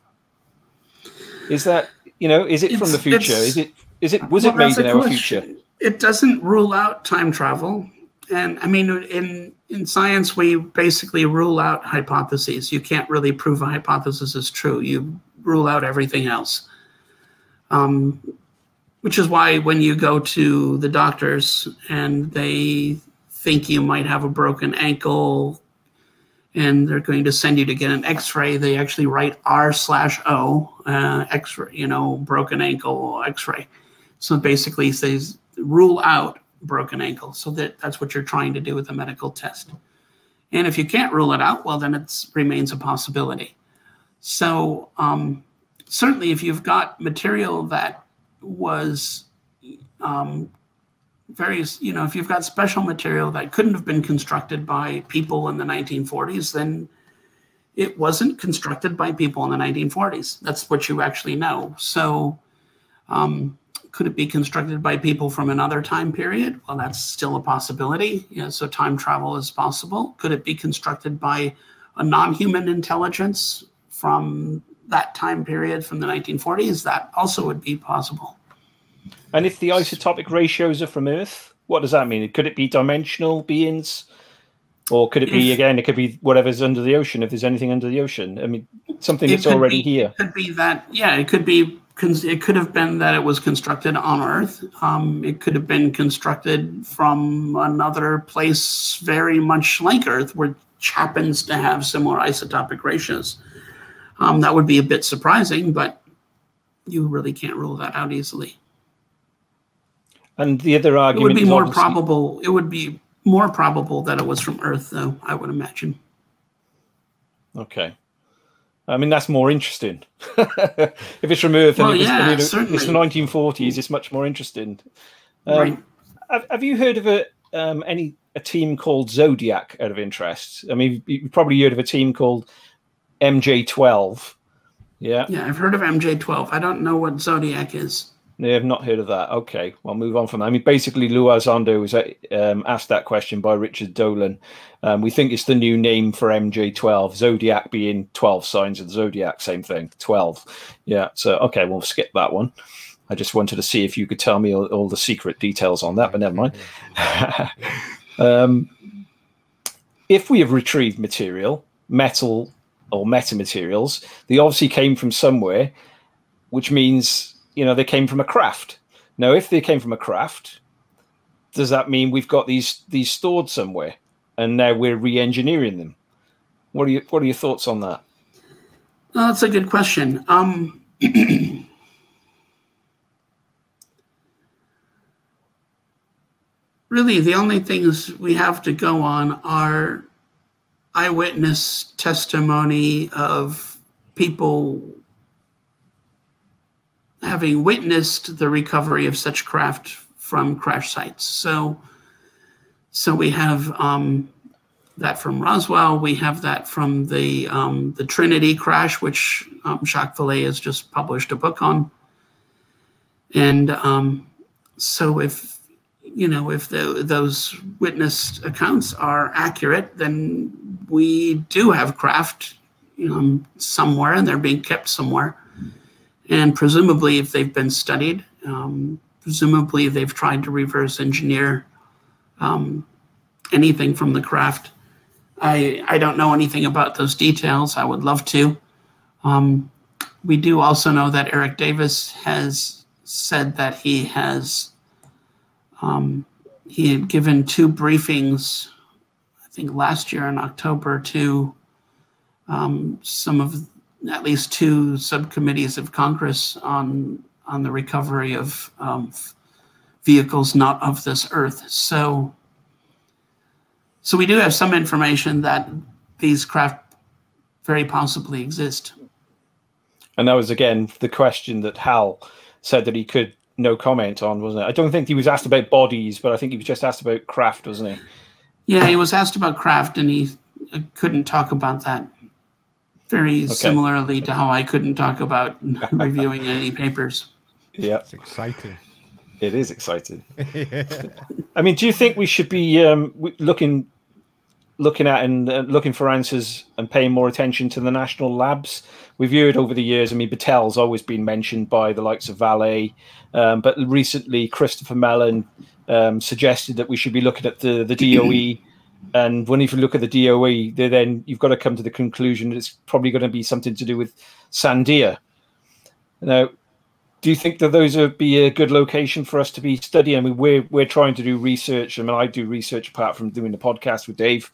Is that, you know, is it from the future? Was it made in our future? It doesn't rule out time travel. And I mean, in science, we basically rule out hypotheses. You can't really prove a hypothesis is true. You rule out everything else. Which is why when you go to the doctors and they think you might have a broken ankle and they're going to send you to get an x-ray, they actually write R/O, x-ray, you know, broken ankle x-ray. So basically it says rule out broken ankle. So that's what you're trying to do with a medical test. And if you can't rule it out, well, then it remains a possibility. So certainly if you've got material that was various, you know, if you've got special material that couldn't have been constructed by people in the 1940s, then it wasn't constructed by people in the 1940s. That's what you actually know. So could it be constructed by people from another time period? Well, that's still a possibility. Yeah, so time travel is possible. Could it be constructed by a non-human intelligence from that time period from the 1940s? That also would be possible. And if the isotopic ratios are from Earth, what does that mean? Could it be dimensional beings? Or could it be, again, it could be whatever's under the ocean, if there's anything under the ocean? I mean, something that's already here. It could be that, yeah, it could be. It could have been that it was constructed on Earth. It could have been constructed from another place very much like Earth, which happens to have similar isotopic ratios. That would be a bit surprising, but you really can't rule that out easily. And the other argument it would be more probable. It would be more probable that it was from Earth, though, I would imagine. Okay. I mean, that's more interesting. If it's from Earth and it's the 1940s, it's much more interesting. Right. Have you heard of a team called Zodiac out of interest? I mean, you've probably heard of a team called MJ12. Yeah. Yeah, I've heard of MJ12. I don't know what Zodiac is. They have not heard of that. Okay, well, move on from that. I mean, basically, Lou Arzondo was asked that question by Richard Dolan. We think it's the new name for MJ12, Zodiac being 12 signs of the Zodiac, same thing, 12. Yeah, so, okay, we'll skip that one. I just wanted to see if you could tell me all the secret details on that, but never mind. If we have retrieved material, metal or metamaterials, they obviously came from somewhere, which means, you know, they came from a craft. Now, if they came from a craft, does that mean we've got these stored somewhere, and now we're re-engineering them? What are your thoughts on that? Well, that's a good question. Really, the only things we have to go on are eyewitness testimony of people having witnessed the recovery of such craft from crash sites. So we have that from Roswell. We have that from the Trinity crash, which Jacques Vallée has just published a book on. And so if those witnessed accounts are accurate, then we do have craft somewhere, and they're being kept somewhere. And presumably, if they've been studied, presumably they've tried to reverse engineer anything from the craft. I don't know anything about those details. I would love to. We do also know that Eric Davis has said that he had given 2 briefings, I think last year in October, to at least 2 subcommittees of Congress on the recovery of vehicles not of this earth. So we do have some information that these craft very possibly exist. And that was, again, the question that Hal said that he could no comment on, wasn't it? I don't think he was asked about bodies, but I think he was just asked about craft, wasn't he? Yeah, he was asked about craft, and he couldn't talk about that. Very similarly to how I couldn't talk about reviewing any papers. Yeah, it's exciting. It is exciting. I mean, do you think we should be looking at and looking for answers and paying more attention to the national labs? We've heard over the years, I mean, Battel's always been mentioned by the likes of Vallée, but recently Christopher Mellon suggested that we should be looking at the DOE. And when you look at the DOE, then you've got to come to the conclusion that it's probably going to be something to do with Sandia. Now, do you think that those would be a good location for us to be studying? I mean, we're trying to do research. I mean, I do research apart from doing the podcast with Dave.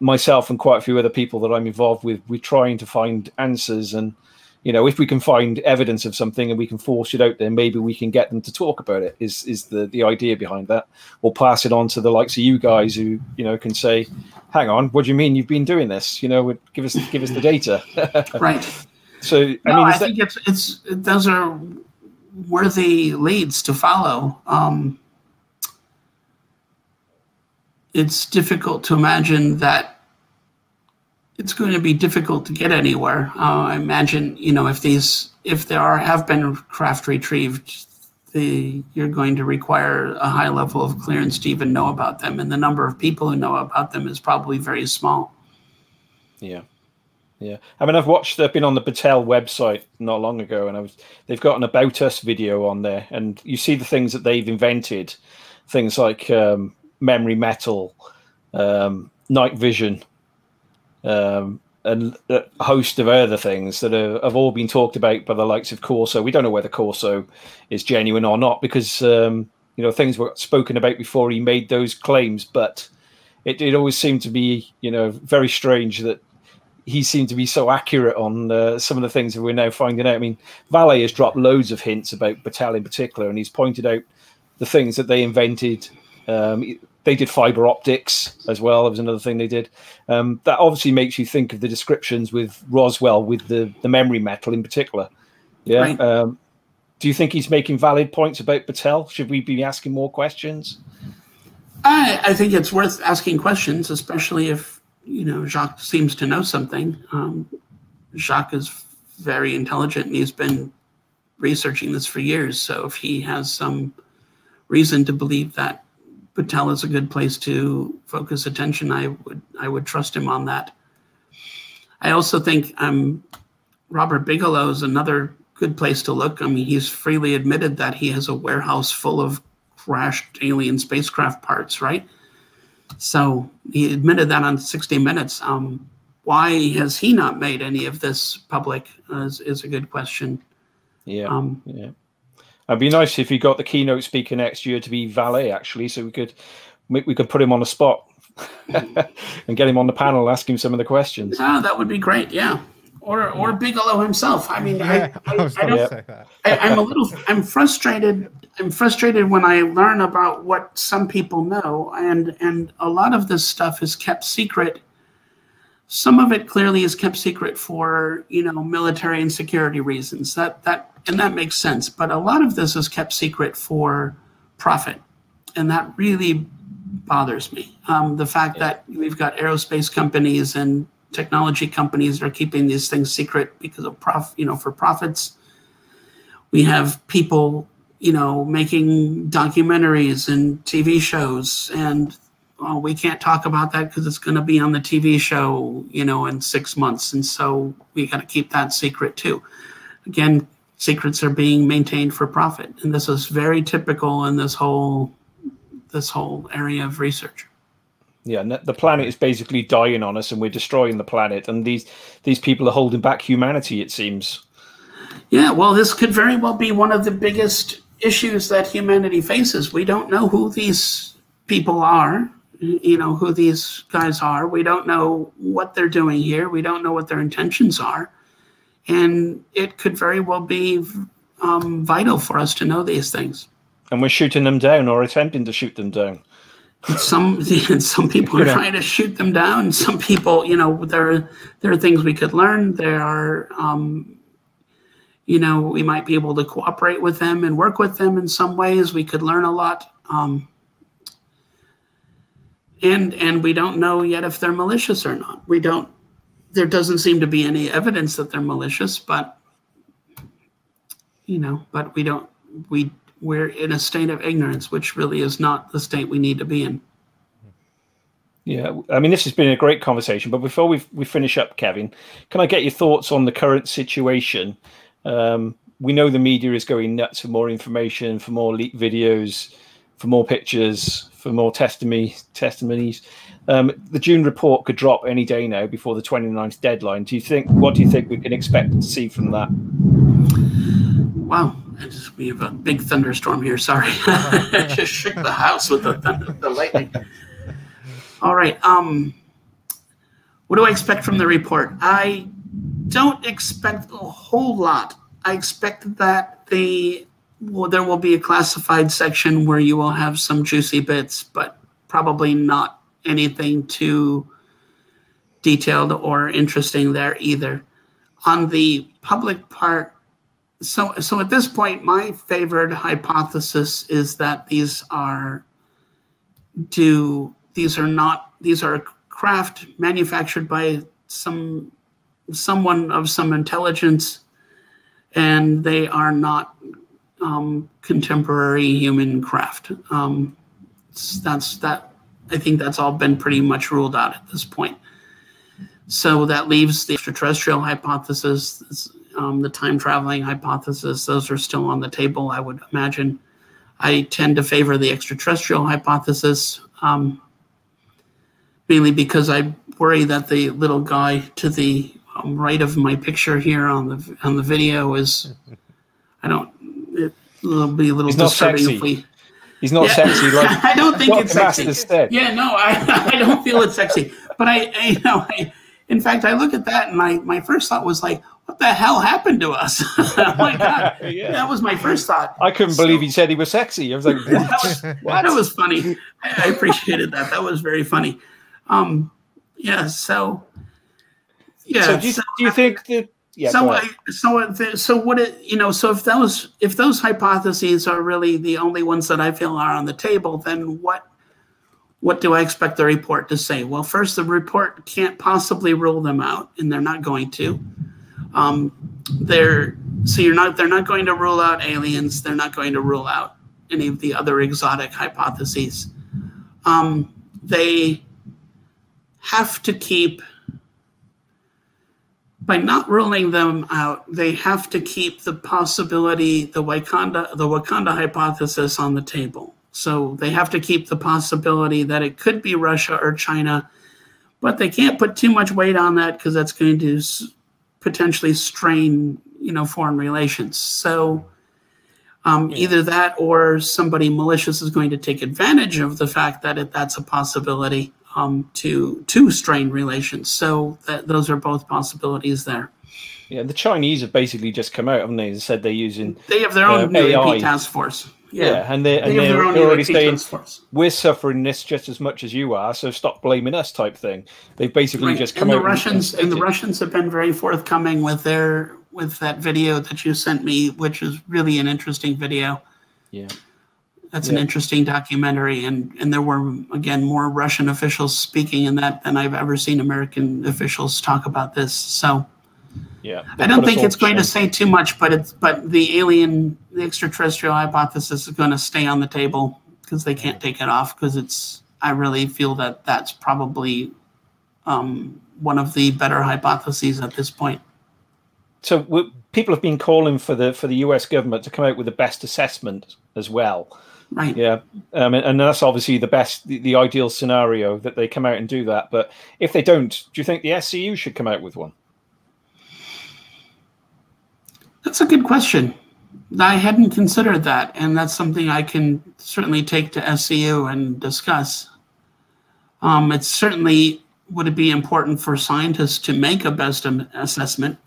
Myself and quite a few other people that I'm involved with, we're trying to find answers. And, if we can find evidence of something and we can force it out there, maybe we can get them to talk about it, is the idea behind that. We'll pass it on to the likes of you guys who, can say, hang on, what do you mean you've been doing this? Give us the data. Right. So, I think it's those are worthy leads to follow. It's difficult to imagine that it's going to be difficult to get anywhere. I imagine, if there have been craft retrieved, you're going to require a high level of clearance to even know about them, and the number of people who know about them is probably very small. Yeah. Yeah, I mean, I've been on the Battel website not long ago, and they've got an About Us video on there, and you see the things that they've invented, things like memory metal, night vision, and a host of other things that have all been talked about by the likes of Corso. We don't know whether Corso is genuine or not, because things were spoken about before he made those claims, but it always seemed to be very strange that he seemed to be so accurate on some of the things that we're now finding out. I mean, Vallée has dropped loads of hints about Battel in particular, and he's pointed out the things that they invented. They did fiber optics as well. That was another thing they did. That obviously makes you think of the descriptions with Roswell, with the memory metal in particular. Yeah. Right. Do you think he's making valid points about Battel? Should we be asking more questions? I think it's worth asking questions, especially if Jacques seems to know something. Jacques is very intelligent, and he's been researching this for years. So if he has some reason to believe that Battel is a good place to focus attention, I would trust him on that. I also think Robert Bigelow is another good place to look. I mean, he's freely admitted that he has a warehouse full of crashed alien spacecraft parts, right? So he admitted that on 60 Minutes. Why has he not made any of this public is a good question. Yeah. It'd be nice if he got the keynote speaker next year to be Vallée, actually, so we could put him on the spot and get him on the panel, ask him some of the questions. Oh, that would be great, yeah. or Bigelow himself. I mean, Yeah, I was going to say that. I'm frustrated. I'm frustrated when I learn about what some people know, and a lot of this stuff is kept secret. Some of it clearly is kept secret for, you know, military and security reasons. That makes sense. But a lot of this is kept secret for profit, and that really bothers me. The fact that we've got aerospace companies and technology companies that are keeping these things secret because of for profits. We have people, you know, making documentaries and TV shows, and we can't talk about that because it's going to be on the TV show, you know, in 6 months, and so we got to keep that secret too. Again, secrets are being maintained for profit, and this is very typical in this whole area of research. Yeah, and the planet is basically dying on us, and we're destroying the planet. And these people are holding back humanity, it seems. Yeah, well, this could very well be one of the biggest issues that humanity faces. We don't know who these people are, you know, who these guys are. We don't know what they're doing here. We don't know what their intentions are. And it could very well be vital for us to know these things. And we're shooting them down or attempting to shoot them down. Some people are trying to shoot them down. Some people, you know, there are things we could learn. There are, you know, we might be able to cooperate with them and work with them in some ways. We could learn a lot. And we don't know yet if they're malicious or not. There doesn't seem to be any evidence that they're malicious, but, you know, but we're in a state of ignorance, which really is not the state we need to be in. Yeah, I mean, this has been a great conversation, but before we finish up, Kevin, can I get your thoughts on the current situation? We know the media is going nuts for more information, for more leaked videos, for more pictures, for more testimonies. The June report could drop any day now before the 29th deadline. What do you think we can expect to see from that? Wow. We have a big thunderstorm here. Sorry. I just shook the house with the lightning. All right. What do I expect from the report? I don't expect a whole lot. I expect that there will be a classified section where you will have some juicy bits, but probably not anything too detailed or interesting there either. On the public part, so at this point, my favorite hypothesis is that these are craft manufactured by someone of some intelligence, and they are not contemporary human craft. I think that's all been pretty much ruled out at this point. So that leaves the extraterrestrial hypothesis, the time-traveling hypothesis. Those are still on the table, I would imagine. I tend to favor the extraterrestrial hypothesis, mainly because I worry that the little guy to the right of my picture here on the video is, it'll be a little disturbing if we. He's not sexy. Like, I don't think it's sexy. Yeah, no, I don't feel it's sexy. But in fact, I look at that and my first thought was like, what the hell happened to us? Oh my God. Yeah. That was my first thought. I couldn't believe he said he was sexy. I was like, what? That was funny. I appreciated that. That was very funny. Yeah. So do you think that? Yeah. If those hypotheses are really the only ones that I feel are on the table, then what do I expect the report to say? Well, first, the report can't possibly rule them out, and they're not going to. They're not going to rule out aliens. They're not going to rule out any of the other exotic hypotheses. They have to keep, by not ruling them out, they have to keep the possibility, the Wakanda hypothesis on the table. So they have to keep the possibility that it could be Russia or China, but they can't put too much weight on that because that's going to potentially strain, foreign relations. So either that or somebody malicious is going to take advantage of the fact that that's a possibility. to strain relations. So those are both possibilities there. Yeah, the Chinese have basically just come out, haven't they? They said they're using. They have their own UAP task force. Yeah, and they're already saying we're suffering this just as much as you are, so stop blaming us, type thing. They've basically just come out. The Russians have been very forthcoming with that video that you sent me, which is really an interesting video. Yeah, that's an interesting documentary, and there were again more Russian officials speaking in that than I've ever seen American officials talk about this. So. Yeah, I don't think it's going to say too much, but the extraterrestrial hypothesis is going to stay on the table because they can't take it off, because I really feel that that's probably one of the better hypotheses at this point. So people have been calling for the US government to come out with the best assessment as well. Right. Yeah. And that's obviously the ideal scenario, that they come out and do that. But if they don't, do you think the SCU should come out with one? That's a good question. I hadn't considered that, and that's something I can certainly take to SCU and discuss. It's certainly, would it be important for scientists to make a best assessment?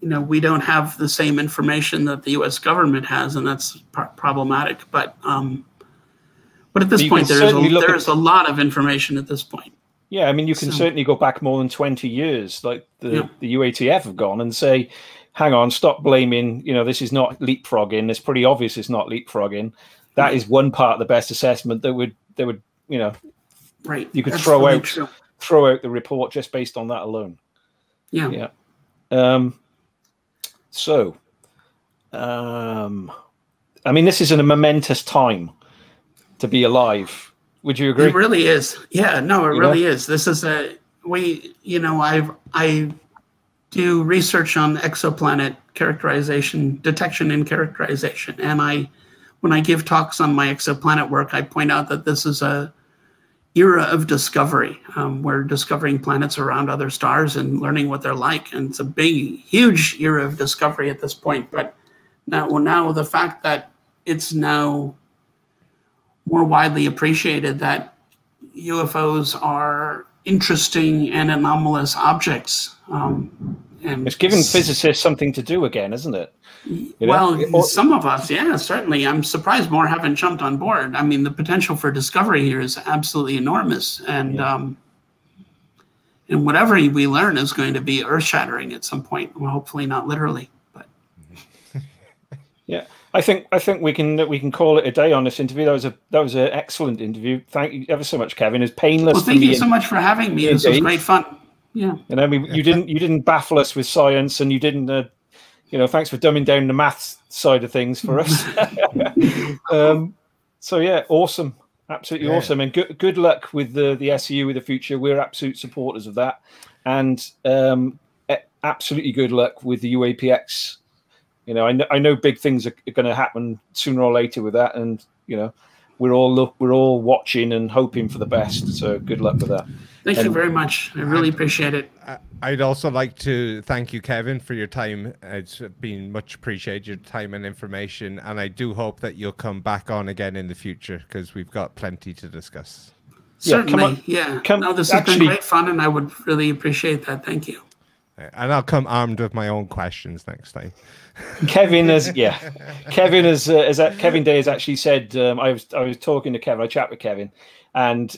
We don't have the same information that the U.S. government has, and that's problematic. But at this point, there's a lot of information at this point. Yeah, I mean, you can certainly go back more than 20 years, like the UATF have gone, and say, hang on, stop blaming, this is not leapfrogging. It's pretty obvious it's not leapfrogging. That is one part of the best assessment that would right. You could throw out the report just based on that alone. Yeah. Yeah. I mean, this is a momentous time to be alive. Would you agree? It really is. Yeah, no, it really is. This is I do research on exoplanet characterization, detection and characterization. And when I give talks on my exoplanet work, I point out that this is a era of discovery. We're discovering planets around other stars and learning what they're like. And it's a big, huge era of discovery at this point. But now the fact that it's now more widely appreciated that UFOs are interesting and anomalous objects. And it's giving physicists something to do again, isn't it? Well, some of us, yeah, certainly. I'm surprised more haven't jumped on board. I mean, the potential for discovery here is absolutely enormous. And and whatever we learn is going to be earth-shattering at some point. Well, hopefully not literally, but yeah. I think we can call it a day on this interview. That was an excellent interview. Thank you ever so much, Kevin. It's painless. Well, thank you so much for having me. This was great fun. Yeah. And I mean, you didn't baffle us with science, and you didn't. Thanks for dumbing down the maths side of things for us. So yeah, awesome, absolutely awesome, and good luck with the SEU with the future. We're absolute supporters of that, and absolutely good luck with the UAPx. I know big things are going to happen sooner or later with that, and we're all watching and hoping for the best. So good luck with that. Thank you very much. I really appreciate it. I'd also like to thank you, Kevin, for your time. It's been much appreciated, your time and information, and I do hope that you'll come back on again in the future, because we've got plenty to discuss. Certainly, this has been great fun, and I would really appreciate that. Thank you. And I'll come armed with my own questions next time. Kevin Day has actually said, I was talking to Kevin, I chat with Kevin, and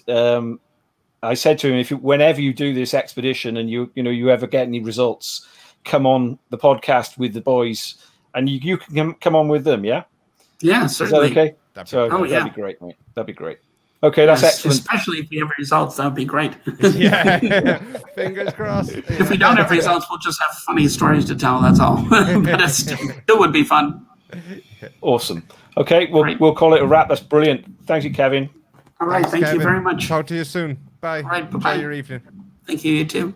I said to him, whenever you do this expedition and you ever get any results, come on the podcast with the boys, and you can come on with them. Yeah. Yeah, certainly. Is that okay? That'd be great, mate. That'd be great. Okay, that's excellent. Especially if we have results, that would be great. Yeah, fingers crossed. If we don't have results, we'll just have funny stories to tell. That's all. But it still would be fun. Awesome. Okay, we'll call it a wrap. That's brilliant. Thank you, Kevin. All right, thank you very much. Talk to you soon. Bye. All right, bye-bye. Enjoy your evening. Thank you, you too.